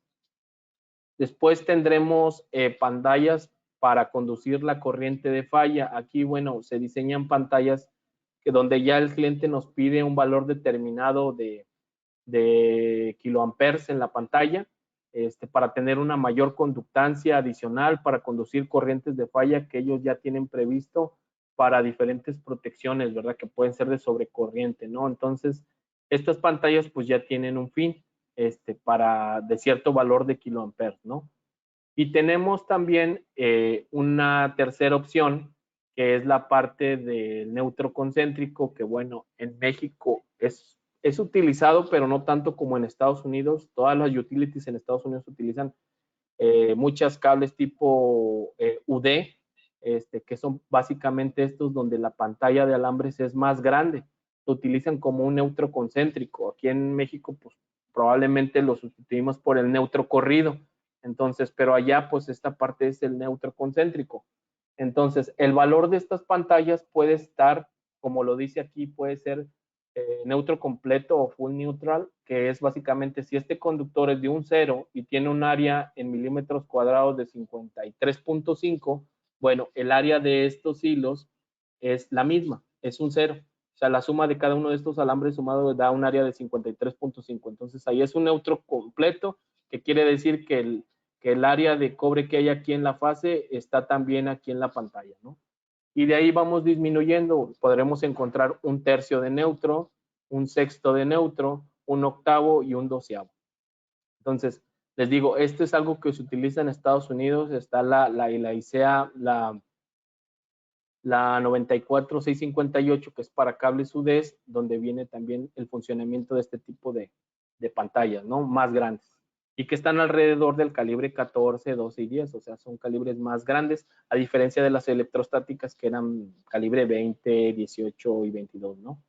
Después tendremos pantallas para conducir la corriente de falla. Aquí, bueno, se diseñan pantallas donde ya el cliente nos pide un valor determinado de de kiloamperes en la pantalla, para tener una mayor conductancia adicional, para conducir corrientes de falla que ellos ya tienen previsto para diferentes protecciones, ¿verdad? Que pueden ser de sobrecorriente, ¿no? Entonces, estas pantallas pues ya tienen un fin, para de cierto valor de kiloamperes, ¿no? Y tenemos también una tercera opción, que es la parte del neutro concéntrico, que bueno, en México es utilizado, pero no tanto como en Estados Unidos. Todas las utilities en Estados Unidos utilizan muchas cables tipo UD, que son básicamente estos donde la pantalla de alambres es más grande. Lo utilizan como un neutro concéntrico. Aquí en México, pues probablemente lo sustituimos por el neutro corrido. Entonces, pero allá, pues esta parte es el neutro concéntrico. Entonces, el valor de estas pantallas puede estar, como lo dice aquí, puede ser neutro completo o full neutral, que es básicamente si este conductor es de un 0 y tiene un área en milímetros cuadrados de 53.5, bueno, el área de estos hilos es la misma, es un 0. O sea, la suma de cada uno de estos alambres sumados da un área de 53.5. Entonces, ahí es un neutro completo, que quiere decir que el área de cobre que hay aquí en la fase está también aquí en la pantalla, ¿no? Y de ahí vamos disminuyendo. Podremos encontrar un tercio de neutro, un sexto de neutro, un octavo y un doceavo. Entonces, les digo, esto es algo que se utiliza en Estados Unidos. Está la ICEA, la 94658, que es para cables UDES, donde viene también el funcionamiento de este tipo de pantallas, ¿no? Más grandes. Y que están alrededor del calibre 14, 12 y 10, o sea, son calibres más grandes, a diferencia de las electrostáticas que eran calibre 20, 18 y 22, ¿no?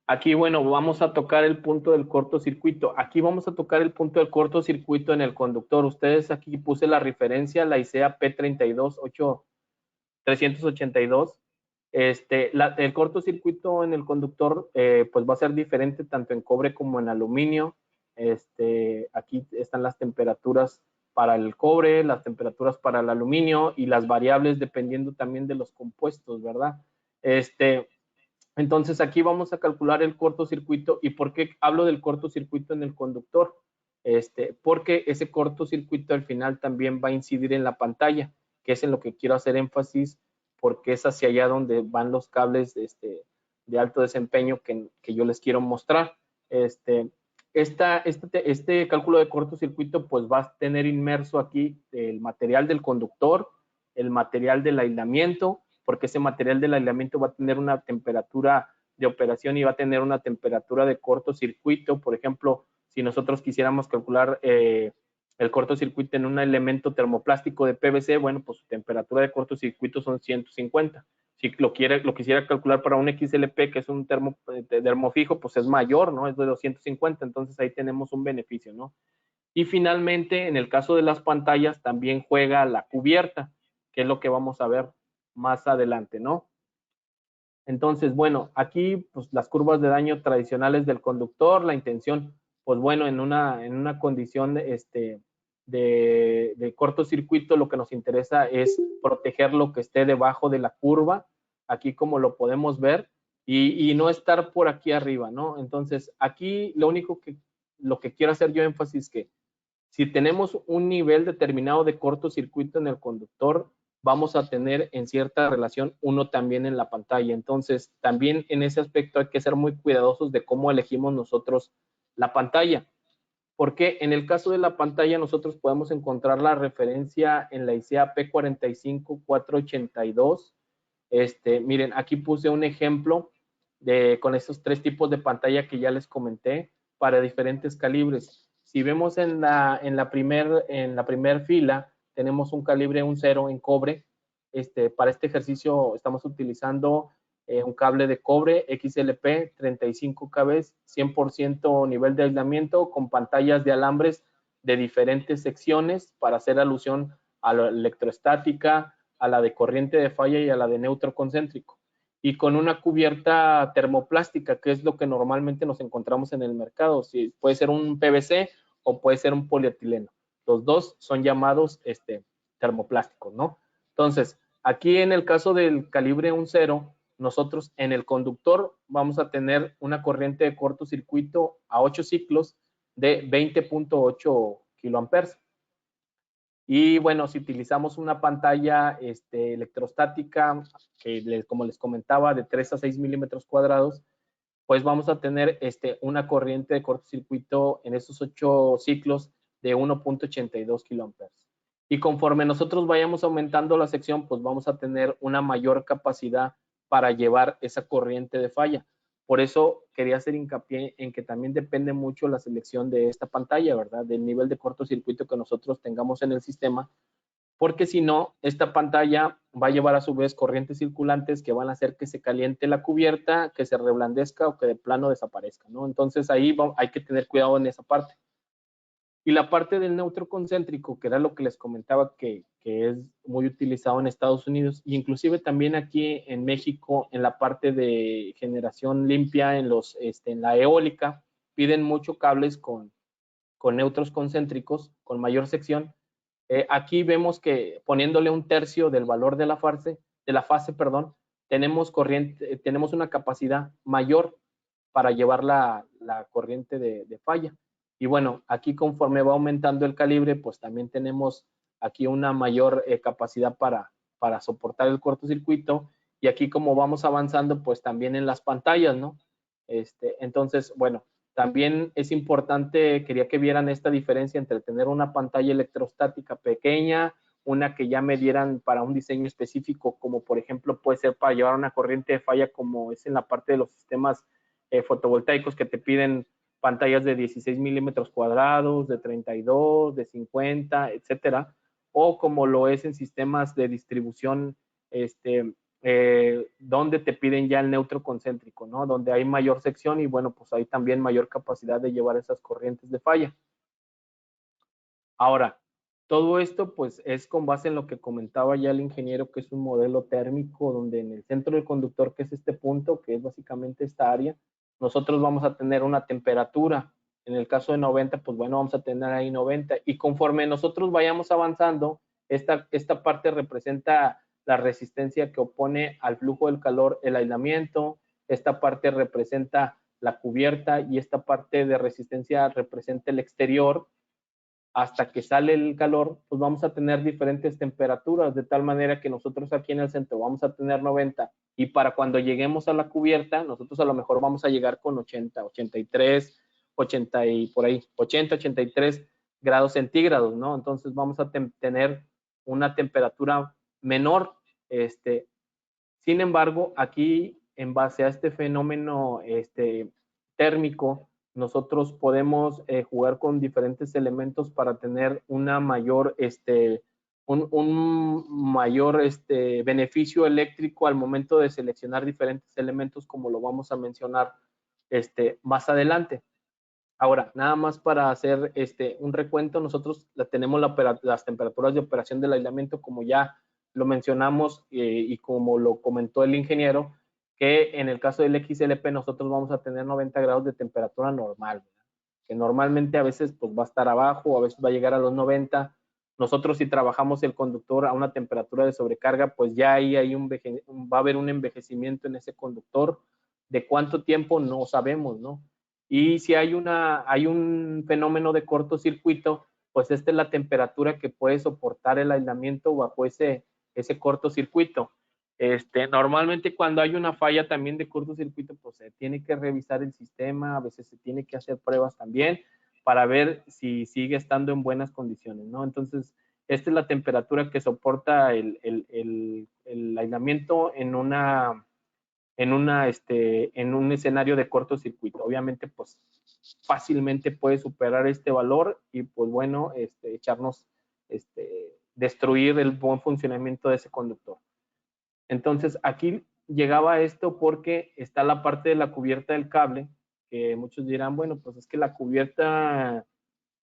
Aquí, bueno, vamos a tocar el punto del cortocircuito. Aquí vamos a tocar el punto del cortocircuito en el conductor. Ustedes aquí puse la referencia, la ICEA P382. El cortocircuito en el conductor pues va a ser diferente tanto en cobre como en aluminio. Aquí están las temperaturas para el cobre, las temperaturas para el aluminio y las variables dependiendo también de los compuestos, ¿verdad? Entonces aquí vamos a calcular el cortocircuito. ¿Y por qué hablo del cortocircuito en el conductor? Porque ese cortocircuito al final también va a incidir en la pantalla, que es en lo que quiero hacer énfasis, porque es hacia allá donde van los cables de alto desempeño que yo les quiero mostrar. Este cálculo de cortocircuito pues va a tener inmerso aquí el material del conductor, el material del aislamiento, porque ese material del aislamiento va a tener una temperatura de operación y va a tener una temperatura de cortocircuito. Por ejemplo, si nosotros quisiéramos calcular el cortocircuito en un elemento termoplástico de PVC, bueno, pues su temperatura de cortocircuito son 150. Si lo quisiera calcular para un XLP, que es un termofijo, pues es mayor, ¿no? Es de 250, entonces ahí tenemos un beneficio, ¿no? Y finalmente, en el caso de las pantallas, también juega la cubierta, que es lo que vamos a ver más adelante, ¿no? Entonces, bueno, aquí pues las curvas de daño tradicionales del conductor, la intención, pues bueno, en una condición de cortocircuito, lo que nos interesa es proteger lo que esté debajo de la curva, aquí como lo podemos ver, y no estar por aquí arriba, ¿no? Entonces, aquí lo que quiero hacer yo énfasis es que si tenemos un nivel determinado de cortocircuito en el conductor, vamos a tener en cierta relación uno también en la pantalla. Entonces, también en ese aspecto hay que ser muy cuidadosos de cómo elegimos nosotros la pantalla. Porque en el caso de la pantalla nosotros podemos encontrar la referencia en la ICEA P45482. Miren, aquí puse un ejemplo con estos tres tipos de pantalla que ya les comenté para diferentes calibres. Si vemos en la primer fila, tenemos un calibre 1.0 en cobre. Para este ejercicio estamos utilizando un cable de cobre XLP 35 kb, 100% nivel de aislamiento con pantallas de alambres de diferentes secciones para hacer alusión a la electroestática, a la de corriente de falla y a la de neutro concéntrico. Y con una cubierta termoplástica, que es lo que normalmente nos encontramos en el mercado. Sí, puede ser un PVC o puede ser un polietileno. Los dos son llamados termoplásticos, ¿no? Entonces, aquí en el caso del calibre 1.0, nosotros en el conductor vamos a tener una corriente de cortocircuito a 8 ciclos de 20.8 kiloamperes. Y bueno, si utilizamos una pantalla electrostática, que como les comentaba, de 3 a 6 milímetros cuadrados, pues vamos a tener una corriente de cortocircuito en esos 8 ciclos de 1.82 kiloamperes. Y conforme nosotros vayamos aumentando la sección, pues vamos a tener una mayor capacidad para llevar esa corriente de falla. Por eso quería hacer hincapié en que también depende mucho la selección de esta pantalla, ¿verdad? Del nivel de cortocircuito que nosotros tengamos en el sistema, porque si no, esta pantalla va a llevar a su vez corrientes circulantes que van a hacer que se caliente la cubierta, que se reblandezca o que de plano desaparezca, ¿no? Entonces ahí hay que tener cuidado en esa parte. Y la parte del neutro concéntrico, que era lo que les comentaba que es muy utilizado en Estados Unidos, e inclusive también aquí en México, en la parte de generación limpia, en la eólica, piden mucho cables con neutros concéntricos, con mayor sección. Aquí vemos que poniéndole 1/3 del valor de la fase, tenemos una capacidad mayor para llevar la corriente de falla. Y bueno, aquí conforme va aumentando el calibre, pues también tenemos aquí una mayor capacidad para soportar el cortocircuito. Y aquí como vamos avanzando, pues también en las pantallas, ¿no? Entonces, bueno, también es importante, quería que vieran esta diferencia entre tener una pantalla electrostática pequeña, una que ya me dieran para un diseño específico, como por ejemplo puede ser para llevar una corriente de falla, como es en la parte de los sistemas fotovoltaicos que te piden pantallas de 16 milímetros cuadrados, de 32, de 50, etcétera, o como lo es en sistemas de distribución, donde te piden ya el neutro concéntrico, ¿no? Donde hay mayor sección y bueno, pues hay también mayor capacidad de llevar esas corrientes de falla. Ahora, todo esto pues es con base en lo que comentaba ya el ingeniero, que es un modelo térmico donde en el centro del conductor, que es este punto, que es básicamente esta área, nosotros vamos a tener una temperatura. En el caso de 90, pues bueno, vamos a tener ahí 90. Y conforme nosotros vayamos avanzando, esta parte representa la resistencia que opone al flujo del calor, el aislamiento. Esta parte representa la cubierta y esta parte de resistencia representa el exterior. Hasta que sale el calor, pues vamos a tener diferentes temperaturas, de tal manera que nosotros aquí en el centro vamos a tener 90 y para cuando lleguemos a la cubierta, nosotros a lo mejor vamos a llegar con 80, 83, 80 y por ahí, 80, 83 grados centígrados, ¿no? Entonces vamos a tener una temperatura menor. Sin embargo, aquí, en base a este fenómeno térmico, nosotros podemos jugar con diferentes elementos para tener una mayor, un mayor beneficio eléctrico al momento de seleccionar diferentes elementos, como lo vamos a mencionar más adelante. Ahora, nada más para hacer un recuento, nosotros tenemos las temperaturas de operación del aislamiento, como ya lo mencionamos y como lo comentó el ingeniero, que en el caso del XLP nosotros vamos a tener 90 grados de temperatura normal, ¿verdad? Que normalmente a veces pues va a estar abajo, a veces va a llegar a los 90. Nosotros si trabajamos el conductor a una temperatura de sobrecarga, pues ya ahí va a haber un envejecimiento en ese conductor. ¿De cuánto tiempo? No sabemos, ¿no? Y si hay un fenómeno de cortocircuito, pues esta es la temperatura que puede soportar el aislamiento bajo ese cortocircuito. Normalmente cuando hay una falla también de cortocircuito, pues se tiene que revisar el sistema, a veces se tiene que hacer pruebas también para ver si sigue estando en buenas condiciones, ¿no? Entonces, esta es la temperatura que soporta el aislamiento en un escenario de cortocircuito. Obviamente, pues fácilmente puede superar este valor y pues bueno, destruir el buen funcionamiento de ese conductor. Entonces, aquí llegaba esto porque está la parte de la cubierta del cable, que muchos dirán, bueno, pues es que la cubierta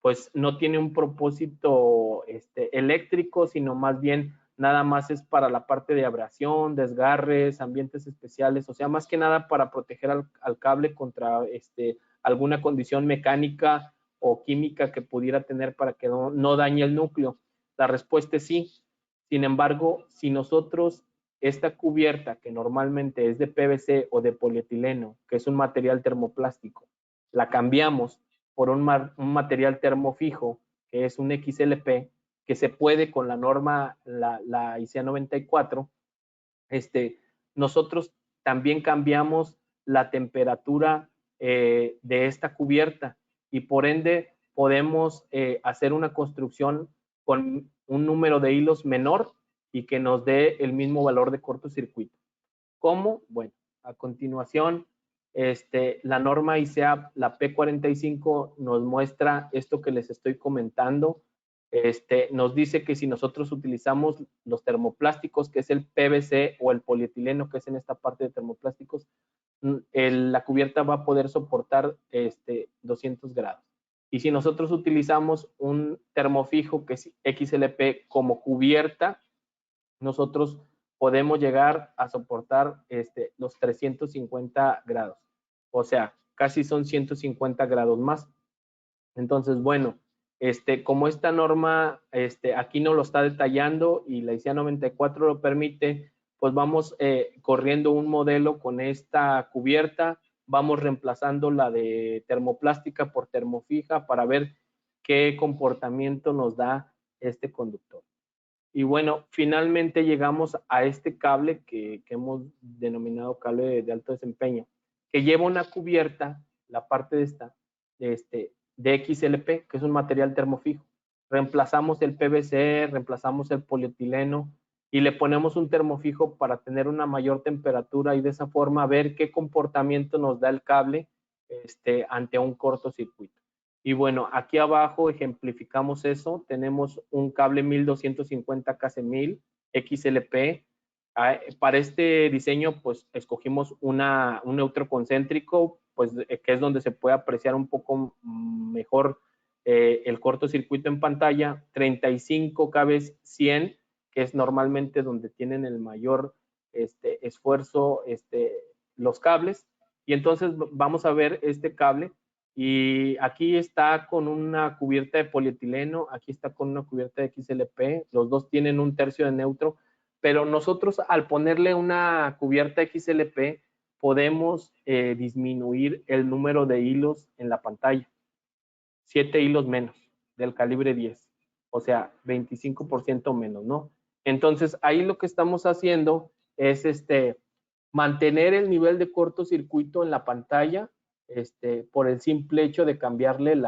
pues no tiene un propósito eléctrico, sino más bien nada más es para la parte de abrasión, desgarres, ambientes especiales, o sea, más que nada para proteger al cable contra alguna condición mecánica o química que pudiera tener para que no dañe el núcleo. La respuesta es sí. Sin embargo, si nosotros esta cubierta que normalmente es de PVC o de polietileno, que es un material termoplástico, la cambiamos por un material termofijo, que es un XLP, que se puede con la norma, la ICEA 94, nosotros también cambiamos la temperatura de esta cubierta y por ende podemos hacer una construcción con un número de hilos menor y que nos dé el mismo valor de cortocircuito. ¿Cómo? Bueno, a continuación, la norma ICEA, la P45, nos muestra esto que les estoy comentando. Nos dice que si nosotros utilizamos los termoplásticos, que es el PVC o el polietileno, que es en esta parte de termoplásticos, la cubierta va a poder soportar 200 grados. Y si nosotros utilizamos un termofijo, que es XLP, como cubierta, nosotros podemos llegar a soportar los 350 grados. O sea, casi son 150 grados más. Entonces, bueno, como esta norma aquí no lo está detallando y la ICEA 94 lo permite, pues vamos corriendo un modelo con esta cubierta, vamos reemplazando la de termoplástica por termofija para ver qué comportamiento nos da este conductor. Y bueno, finalmente llegamos a este cable que hemos denominado cable de alto desempeño, que lleva una cubierta, la parte de esta, de XLP, que es un material termofijo. Reemplazamos el PVC, reemplazamos el polietileno y le ponemos un termofijo para tener una mayor temperatura y de esa forma ver qué comportamiento nos da el cable ante un cortocircuito. Y bueno, aquí abajo ejemplificamos eso. Tenemos un cable 1250 KC1000 XLP. Para este diseño, pues escogimos un neutro concéntrico, pues que es donde se puede apreciar un poco mejor el cortocircuito en pantalla. 35 cables 100, que es normalmente donde tienen el mayor esfuerzo los cables. Y entonces vamos a ver este cable. Y aquí está con una cubierta de polietileno, aquí está con una cubierta de XLP, los dos tienen un tercio de neutro, pero nosotros al ponerle una cubierta XLP podemos disminuir el número de hilos en la pantalla, 7 hilos menos, del calibre 10, o sea, 25% menos, ¿no? Entonces ahí lo que estamos haciendo es mantener el nivel de cortocircuito en la pantalla, por el simple hecho de cambiarle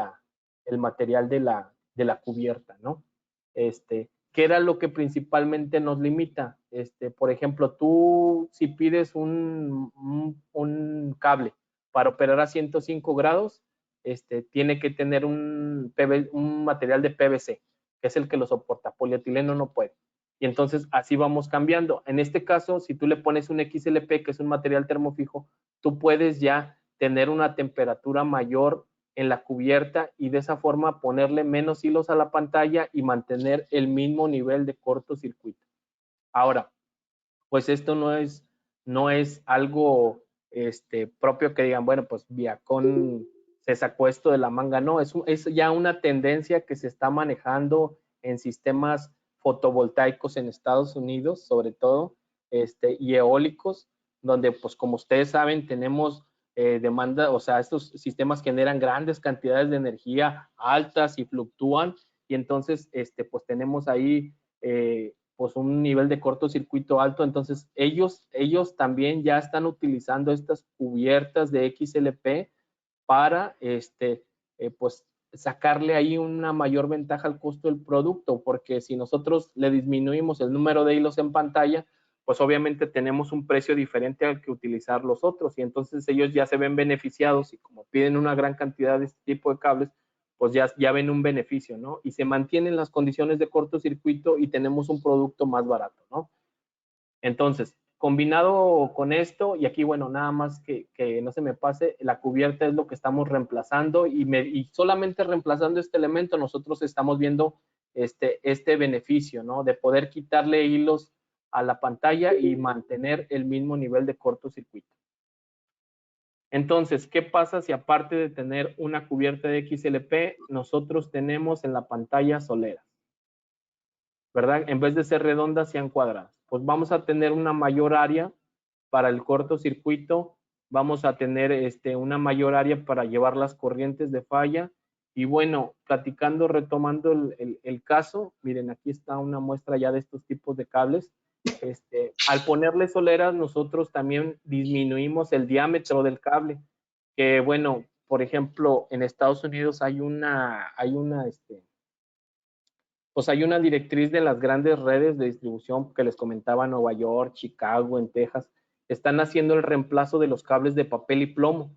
el material de la cubierta, ¿no? ¿Qué era lo que principalmente nos limita? Por ejemplo, tú si pides un cable para operar a 105 grados, tiene que tener un material de PVC, que es el que lo soporta, polietileno no puede. Y entonces así vamos cambiando. En este caso, si tú le pones un XLP, que es un material termofijo, tú puedes ya tener una temperatura mayor en la cubierta y de esa forma ponerle menos hilos a la pantalla y mantener el mismo nivel de cortocircuito. Ahora, pues esto no es algo propio que digan, bueno, pues Viacom se sacó esto de la manga. No, es ya una tendencia que se está manejando en sistemas fotovoltaicos en Estados Unidos, sobre todo, y eólicos, donde, pues como ustedes saben, tenemos demanda, o sea, estos sistemas generan grandes cantidades de energía altas y fluctúan, y entonces, pues tenemos ahí pues un nivel de cortocircuito alto. Entonces ellos también ya están utilizando estas cubiertas de XLP para pues sacarle ahí una mayor ventaja al costo del producto, porque si nosotros le disminuimos el número de hilos en pantalla, pues obviamente tenemos un precio diferente al que utilizar los otros, y entonces ellos ya se ven beneficiados, y como piden una gran cantidad de este tipo de cables, pues ya ven un beneficio, ¿no? Y se mantienen las condiciones de cortocircuito y tenemos un producto más barato, ¿no? Entonces, combinado con esto, y aquí, bueno, nada más que no se me pase, la cubierta es lo que estamos reemplazando, y solamente reemplazando este elemento nosotros estamos viendo este beneficio, ¿no? De poder quitarle hilos a la pantalla y mantener el mismo nivel de cortocircuito. Entonces, ¿qué pasa si aparte de tener una cubierta de XLP, nosotros tenemos en la pantalla soleras? ¿verdad? En vez de ser redondas, sean cuadradas. Pues vamos a tener una mayor área para el cortocircuito, vamos a tener una mayor área para llevar las corrientes de falla. Y bueno, platicando, retomando el caso, miren, aquí está una muestra ya de estos tipos de cables. Al ponerle soleras, nosotros también disminuimos el diámetro del cable, que bueno, por ejemplo, en Estados Unidos pues hay una directriz de las grandes redes de distribución que les comentaba, Nueva York, Chicago, en Texas, están haciendo el reemplazo de los cables de papel y plomo.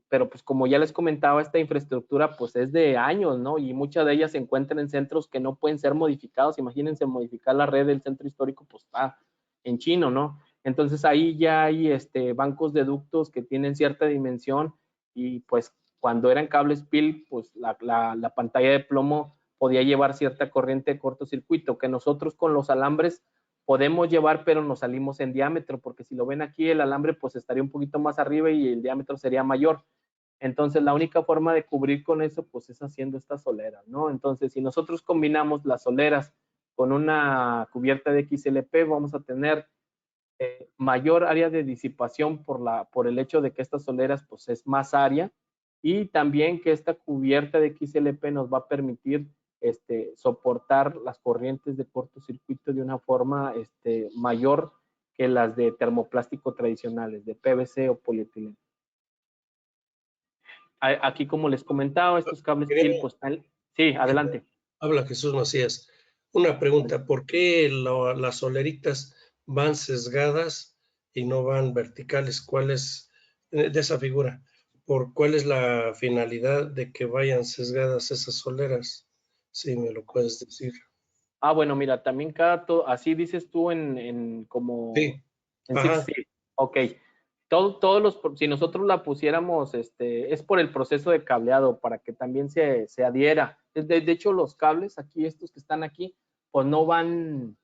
Pero pues como ya les comentaba, esta infraestructura pues es de años, ¿no? Y muchas de ellas se encuentran en centros que no pueden ser modificados. Imagínense modificar la red del centro histórico, pues está en chino, ¿no? Entonces ahí ya hay bancos de ductos que tienen cierta dimensión y pues cuando eran cables PIL, pues la pantalla de plomo podía llevar cierta corriente de cortocircuito, que nosotros con los alambres podemos llevar, pero nos salimos en diámetro, porque si lo ven aquí, el alambre pues estaría un poquito más arriba y el diámetro sería mayor. Entonces, la única forma de cubrir con eso, pues es haciendo estas soleras, ¿no? Entonces, si nosotros combinamos las soleras con una cubierta de XLP, vamos a tener mayor área de disipación por el hecho de que estas soleras, pues es más área, y también que esta cubierta de XLP nos va a permitir soportar las corrientes de cortocircuito de una forma mayor que las de termoplástico tradicionales, de PVC o polietileno. Aquí, como les comentaba, estos cables PIL, pues están... Sí, adelante. Habla Jesús Macías. Una pregunta, ¿por qué las soleritas van sesgadas y no van verticales? ¿Cuál es, de esa figura, cuál es la finalidad de que vayan sesgadas esas soleras? Si me lo puedes decir. Ah, bueno, mira, también así dices tú como... Sí. En Ajá. sí, ok. Si nosotros la pusiéramos, es por el proceso de cableado, para que también se adhiera. De hecho, los cables aquí, estos que están aquí, pues no van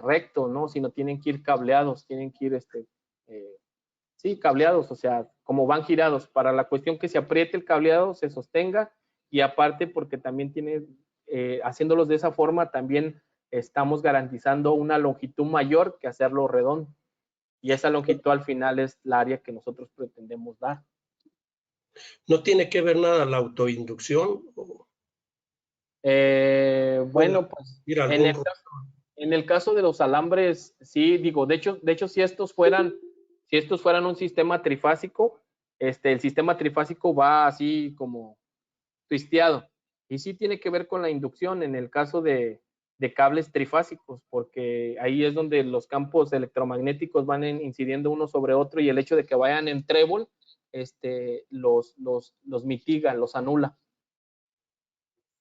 recto, ¿no? Sino tienen que ir cableados, tienen que ir, sí, cableados, o sea, como van girados, para la cuestión que se apriete el cableado, se sostenga, y aparte porque también haciéndolos de esa forma, también estamos garantizando una longitud mayor que hacerlo redondo. Y esa longitud al final es la área que nosotros pretendemos dar. ¿No tiene que ver nada la autoinducción? Bueno, pues en el caso de los alambres, sí, digo, de hecho si estos fueran un sistema trifásico, el sistema trifásico va así como twisteado. Y sí tiene que ver con la inducción en el caso de cables trifásicos, porque ahí es donde los campos electromagnéticos van incidiendo uno sobre otro, y el hecho de que vayan en trébol los mitiga, los anula.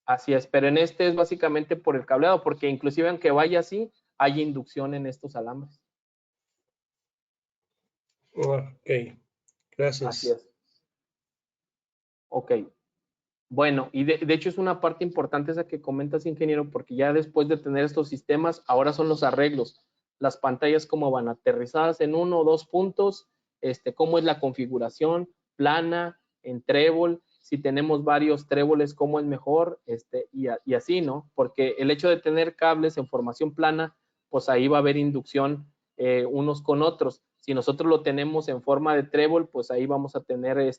Así es, pero en este es básicamente por el cableado, porque inclusive aunque vaya así, hay inducción en estos alambres. Ok, gracias. Así es. Ok. Bueno, y de hecho es una parte importante esa que comentas, ingeniero, porque ya después de tener estos sistemas, ahora son los arreglos. Las pantallas cómo van aterrizadas en 1 o 2 puntos, cómo es la configuración, plana, en trébol, si tenemos varios tréboles, cómo es mejor, y así, ¿no? Porque el hecho de tener cables en formación plana, pues ahí va a haber inducción unos con otros. Si nosotros lo tenemos en forma de trébol, pues ahí vamos a tener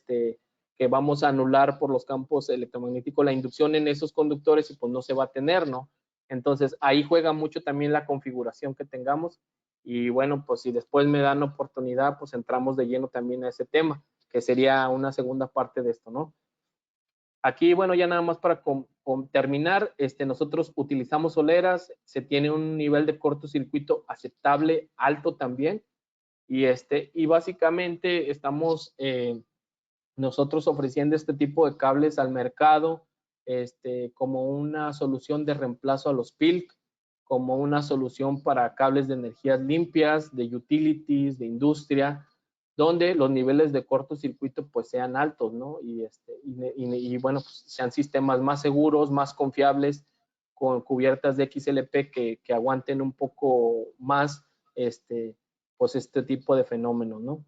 que vamos a anular por los campos electromagnéticos la inducción en esos conductores, y pues no se va a tener, ¿no? Entonces ahí juega mucho también la configuración que tengamos, y bueno, pues si después me dan oportunidad, pues entramos de lleno también a ese tema, que sería una segunda parte de esto, ¿no? Aquí, bueno, ya nada más para terminar, nosotros utilizamos soleras, se tiene un nivel de cortocircuito aceptable, alto también, y básicamente estamos nosotros ofreciendo este tipo de cables al mercado como una solución de reemplazo a los PILC, como una solución para cables de energías limpias, de utilities, de industria, donde los niveles de cortocircuito pues sean altos, ¿no? Y bueno, pues sean sistemas más seguros, más confiables, con cubiertas de XLP que aguanten un poco más pues este tipo de fenómenos, ¿no?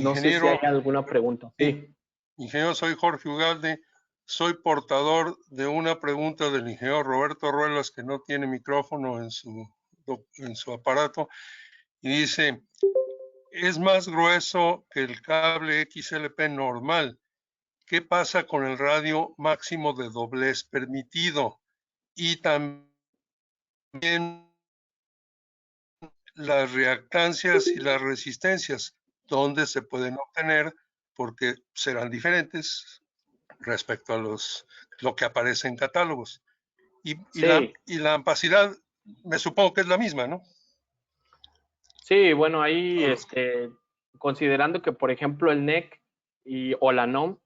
No sé si hay alguna pregunta. Sí. Ingeniero, soy Jorge Ugalde. soy portador de una pregunta del ingeniero Roberto Ruelas, que no tiene micrófono en su aparato, y dice, es más grueso que el cable XLP normal. ¿Qué pasa con el radio máximo de doblez permitido? Y también las reactancias y las resistencias, ¿dónde se pueden obtener? Porque serán diferentes respecto a lo que aparece en catálogos. Sí. Y la ampacidad, me supongo que es la misma, ¿no? Sí, bueno, ahí, considerando que, por ejemplo, el NEC o la NOM,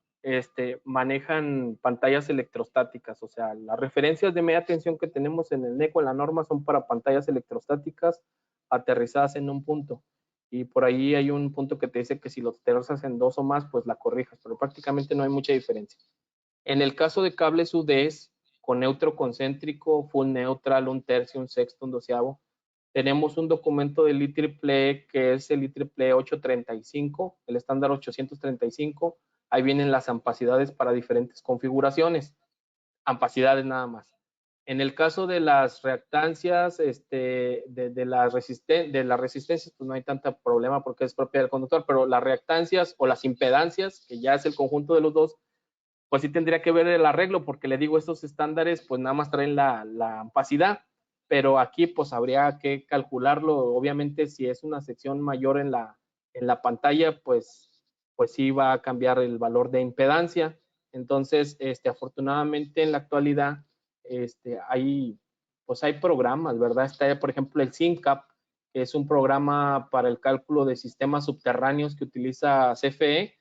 manejan pantallas electrostáticas, o sea, las referencias de media tensión que tenemos en el NEC o en la norma son para pantallas electrostáticas aterrizadas en un punto. Y por ahí hay un punto que te dice que si lo aterrizas en 2 o más, pues la corrijas, pero prácticamente no hay mucha diferencia. En el caso de cables UDs, con neutro concéntrico, full neutral, 1/3, 1/6, 1/12, tenemos un documento del IEEE que es el IEEE 835, el estándar 835. Ahí vienen las ampacidades para diferentes configuraciones, ampacidades nada más. En el caso de las reactancias, de las resistencias, pues no hay tanto problema porque es propia del conductor, pero las reactancias o las impedancias, que ya es el conjunto de los dos, pues sí tendría que ver el arreglo, porque le digo, estos estándares pues nada más traen la ampacidad, pero aquí pues habría que calcularlo. Obviamente si es una sección mayor en la pantalla, pues sí va a cambiar el valor de impedancia. Entonces, afortunadamente en la actualidad, hay programas, ¿verdad? Está, por ejemplo, el SYNCAP, que es un programa para el cálculo de sistemas subterráneos que utiliza CFE,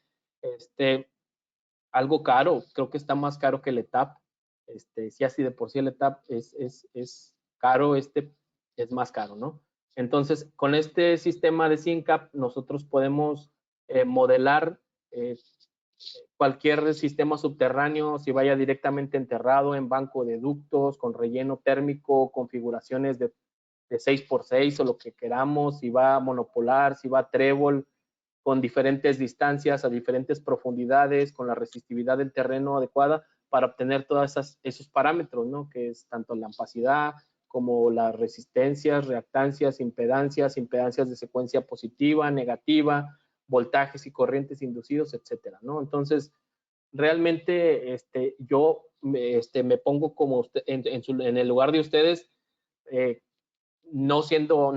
algo caro, creo que está más caro que el ETAP. Si así de por sí el ETAP es caro, es más caro, ¿no? Entonces, con este sistema de SYNCAP, nosotros podemos modelar cualquier sistema subterráneo, si vaya directamente enterrado en banco de ductos, con relleno térmico, configuraciones de 6x6 o lo que queramos, si va monopolar, si va trébol, con diferentes distancias, a diferentes profundidades, con la resistividad del terreno adecuada para obtener todos esos parámetros, ¿no? Que es tanto la ampacidad como las resistencias, reactancias, impedancias de secuencia positiva, negativa, voltajes y corrientes inducidos, etcétera, ¿no? Entonces, realmente yo me pongo como usted, en el lugar de ustedes, no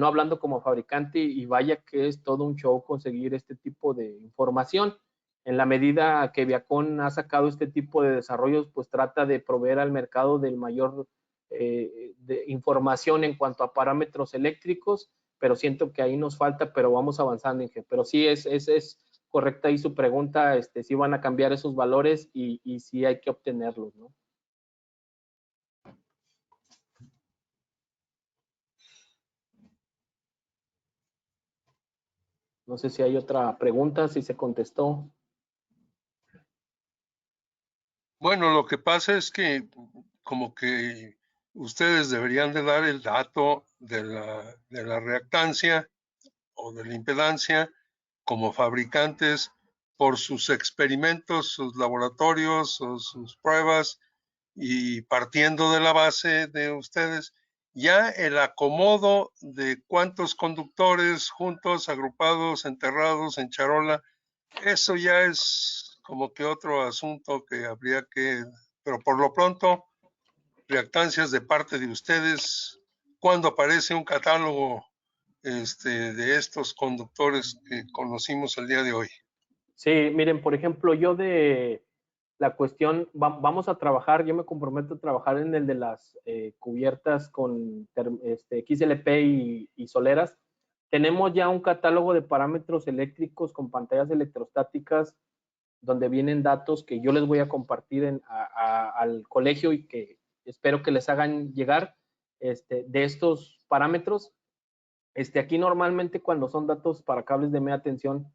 hablando como fabricante, y vaya que es todo un show conseguir este tipo de información. En la medida que Viacom ha sacado este tipo de desarrollos, pues trata de proveer al mercado del mayor de información en cuanto a parámetros eléctricos, pero siento que ahí nos falta, pero vamos avanzando, Inge. Pero sí es correcta ahí su pregunta, si van a cambiar esos valores y sí hay que obtenerlos, ¿no? No sé si hay otra pregunta, si se contestó. Bueno, lo que pasa es que como que ustedes deberían de dar el dato de la reactancia o de la impedancia como fabricantes por sus experimentos, sus laboratorios o sus pruebas, y partiendo de la base de ustedes, ya el acomodo de cuántos conductores juntos, agrupados, enterrados en charola, eso ya es como que otro asunto que habría que, pero por lo pronto, reactancias de parte de ustedes, cuando aparece un catálogo de estos conductores que conocimos el día de hoy. Sí, miren, por ejemplo, yo de la cuestión, vamos a trabajar, yo me comprometo a trabajar en el de las cubiertas con XLP y soleras. Tenemos ya un catálogo de parámetros eléctricos con pantallas electrostáticas donde vienen datos que yo les voy a compartir al colegio y que espero que les hagan llegar de estos parámetros. Aquí normalmente cuando son datos para cables de media tensión,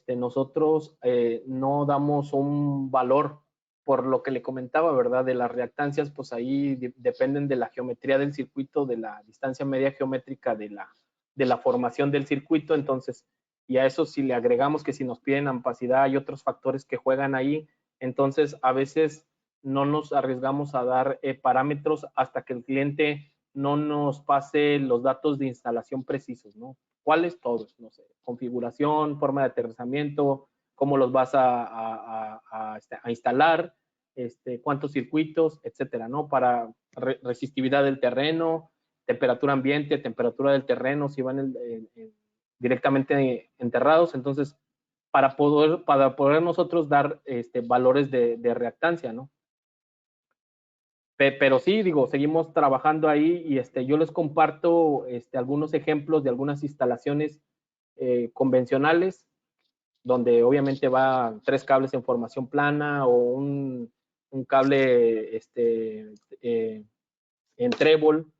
nosotros no damos un valor por lo que le comentaba, ¿verdad? De las reactancias, pues ahí dependen de la geometría del circuito, de la distancia media geométrica de la formación del circuito. Entonces, y a eso si le agregamos que si nos piden ampacidad hay otros factores que juegan ahí, entonces a veces no nos arriesgamos a dar parámetros hasta que el cliente no nos pase los datos de instalación precisos, ¿no? ¿Cuáles? Todos, no sé, configuración, forma de aterrizamiento, cómo los vas a instalar, cuántos circuitos, etcétera, ¿no? Para resistividad del terreno, temperatura ambiente, temperatura del terreno, si van directamente enterrados. Entonces, para poder nosotros dar valores de reactancia, ¿no? Pero sí, digo, seguimos trabajando ahí y yo les comparto algunos ejemplos de algunas instalaciones convencionales, donde obviamente va 3 cables en formación plana o un cable en trébol,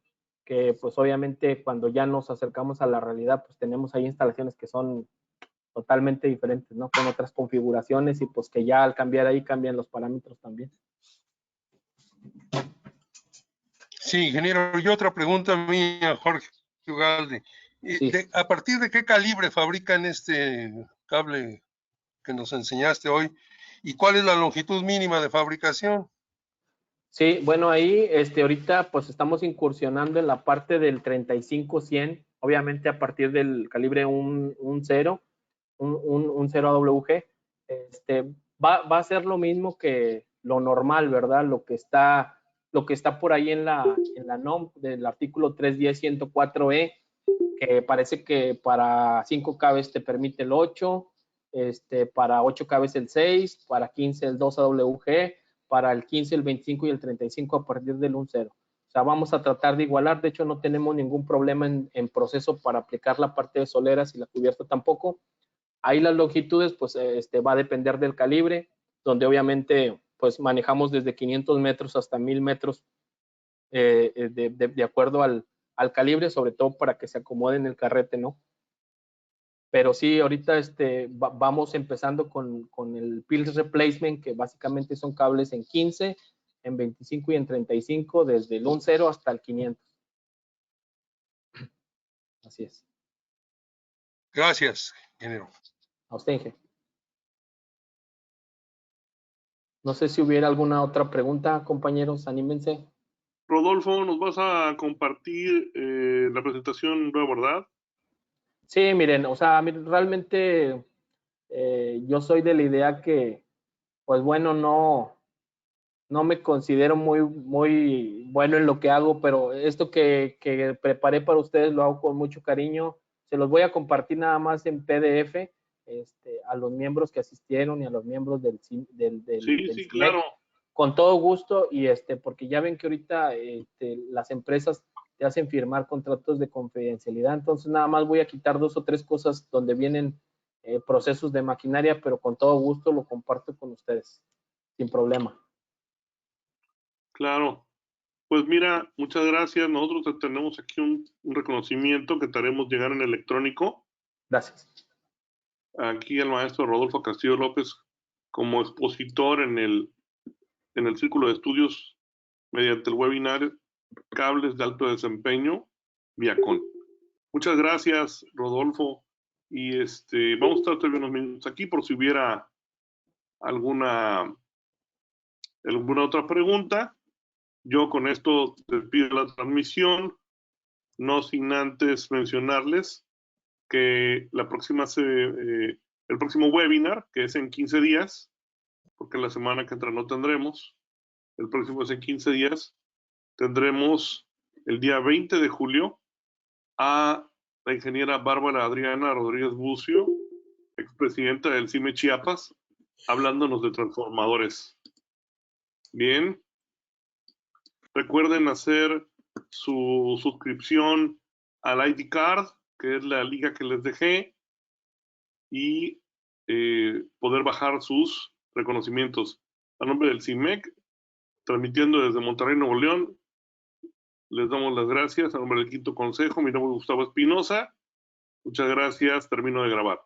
que pues obviamente cuando ya nos acercamos a la realidad, pues tenemos ahí instalaciones que son totalmente diferentes, ¿no? Con otras configuraciones y pues que ya al cambiar ahí cambian los parámetros también. Sí, ingeniero, y otra pregunta mía, Jorge Ugalde. Sí. ¿A partir de qué calibre fabrican este cable que nos enseñaste hoy? ¿Y cuál es la longitud mínima de fabricación? Sí, bueno, ahí ahorita pues estamos incursionando en la parte del 35-100, obviamente a partir del calibre 1.0, un 0 AWG. Va a ser lo mismo que lo normal, ¿verdad? Lo que está por ahí en la NOM del artículo 310-104E, que parece que para 5 kb te permite el 8, para 8 kb el 6, para 15 el 2 AWG, para el 15 el 25 y el 35 a partir del 1.0. O sea, vamos a tratar de igualar. De hecho, no tenemos ningún problema en proceso para aplicar la parte de soleras y la cubierta tampoco. Ahí las longitudes, pues, va a depender del calibre, donde obviamente, pues, manejamos desde 500 metros hasta 1000 metros, de acuerdo al calibre, sobre todo para que se acomode en el carrete, ¿no? Pero sí, ahorita vamos empezando con el Pills Replacement, que básicamente son cables en 15, en 25 y en 35, desde el 1.0 hasta el 500. Así es. Gracias, ingeniero. A usted, Inge. No sé si hubiera alguna otra pregunta, compañeros, anímense. Rodolfo, ¿nos vas a compartir la presentación nueva, verdad? Sí, miren, o sea, realmente yo soy de la idea que, pues bueno, no me considero muy bueno en lo que hago, pero esto que preparé para ustedes lo hago con mucho cariño. Se los voy a compartir nada más en PDF a los miembros que asistieron y a los miembros del Sí, CIMEC, claro. con todo gusto, y porque ya ven que ahorita las empresas te hacen firmar contratos de confidencialidad. Entonces nada más voy a quitar 2 o 3 cosas donde vienen procesos de maquinaria, pero con todo gusto lo comparto con ustedes, sin problema. Claro. Pues mira, muchas gracias. Nosotros tenemos aquí un reconocimiento que te haremos llegar en electrónico. Gracias. Aquí el maestro Rodolfo Castillo López como expositor en el Círculo de Estudios mediante el webinar Cables de Alto Desempeño, Viacon. Muchas gracias, Rodolfo. Y vamos a estar todavía unos minutos aquí por si hubiera alguna otra pregunta. Yo con esto despido la transmisión, no sin antes mencionarles que el próximo webinar, que es en 15 días, porque la semana que entra no tendremos, el próximo es en 15 días, tendremos el día 20 de julio a la ingeniera Bárbara Adriana Rodríguez Bucio, expresidenta del CIME Chiapas, hablándonos de transformadores. Bien. Recuerden hacer su suscripción al ID Card, que es la liga que les dejé, y poder bajar sus reconocimientos. A nombre del CIMEC, transmitiendo desde Monterrey, Nuevo León, les damos las gracias. A nombre del Quinto Consejo, mi nombre es Gustavo Espinosa. Muchas gracias. Termino de grabar.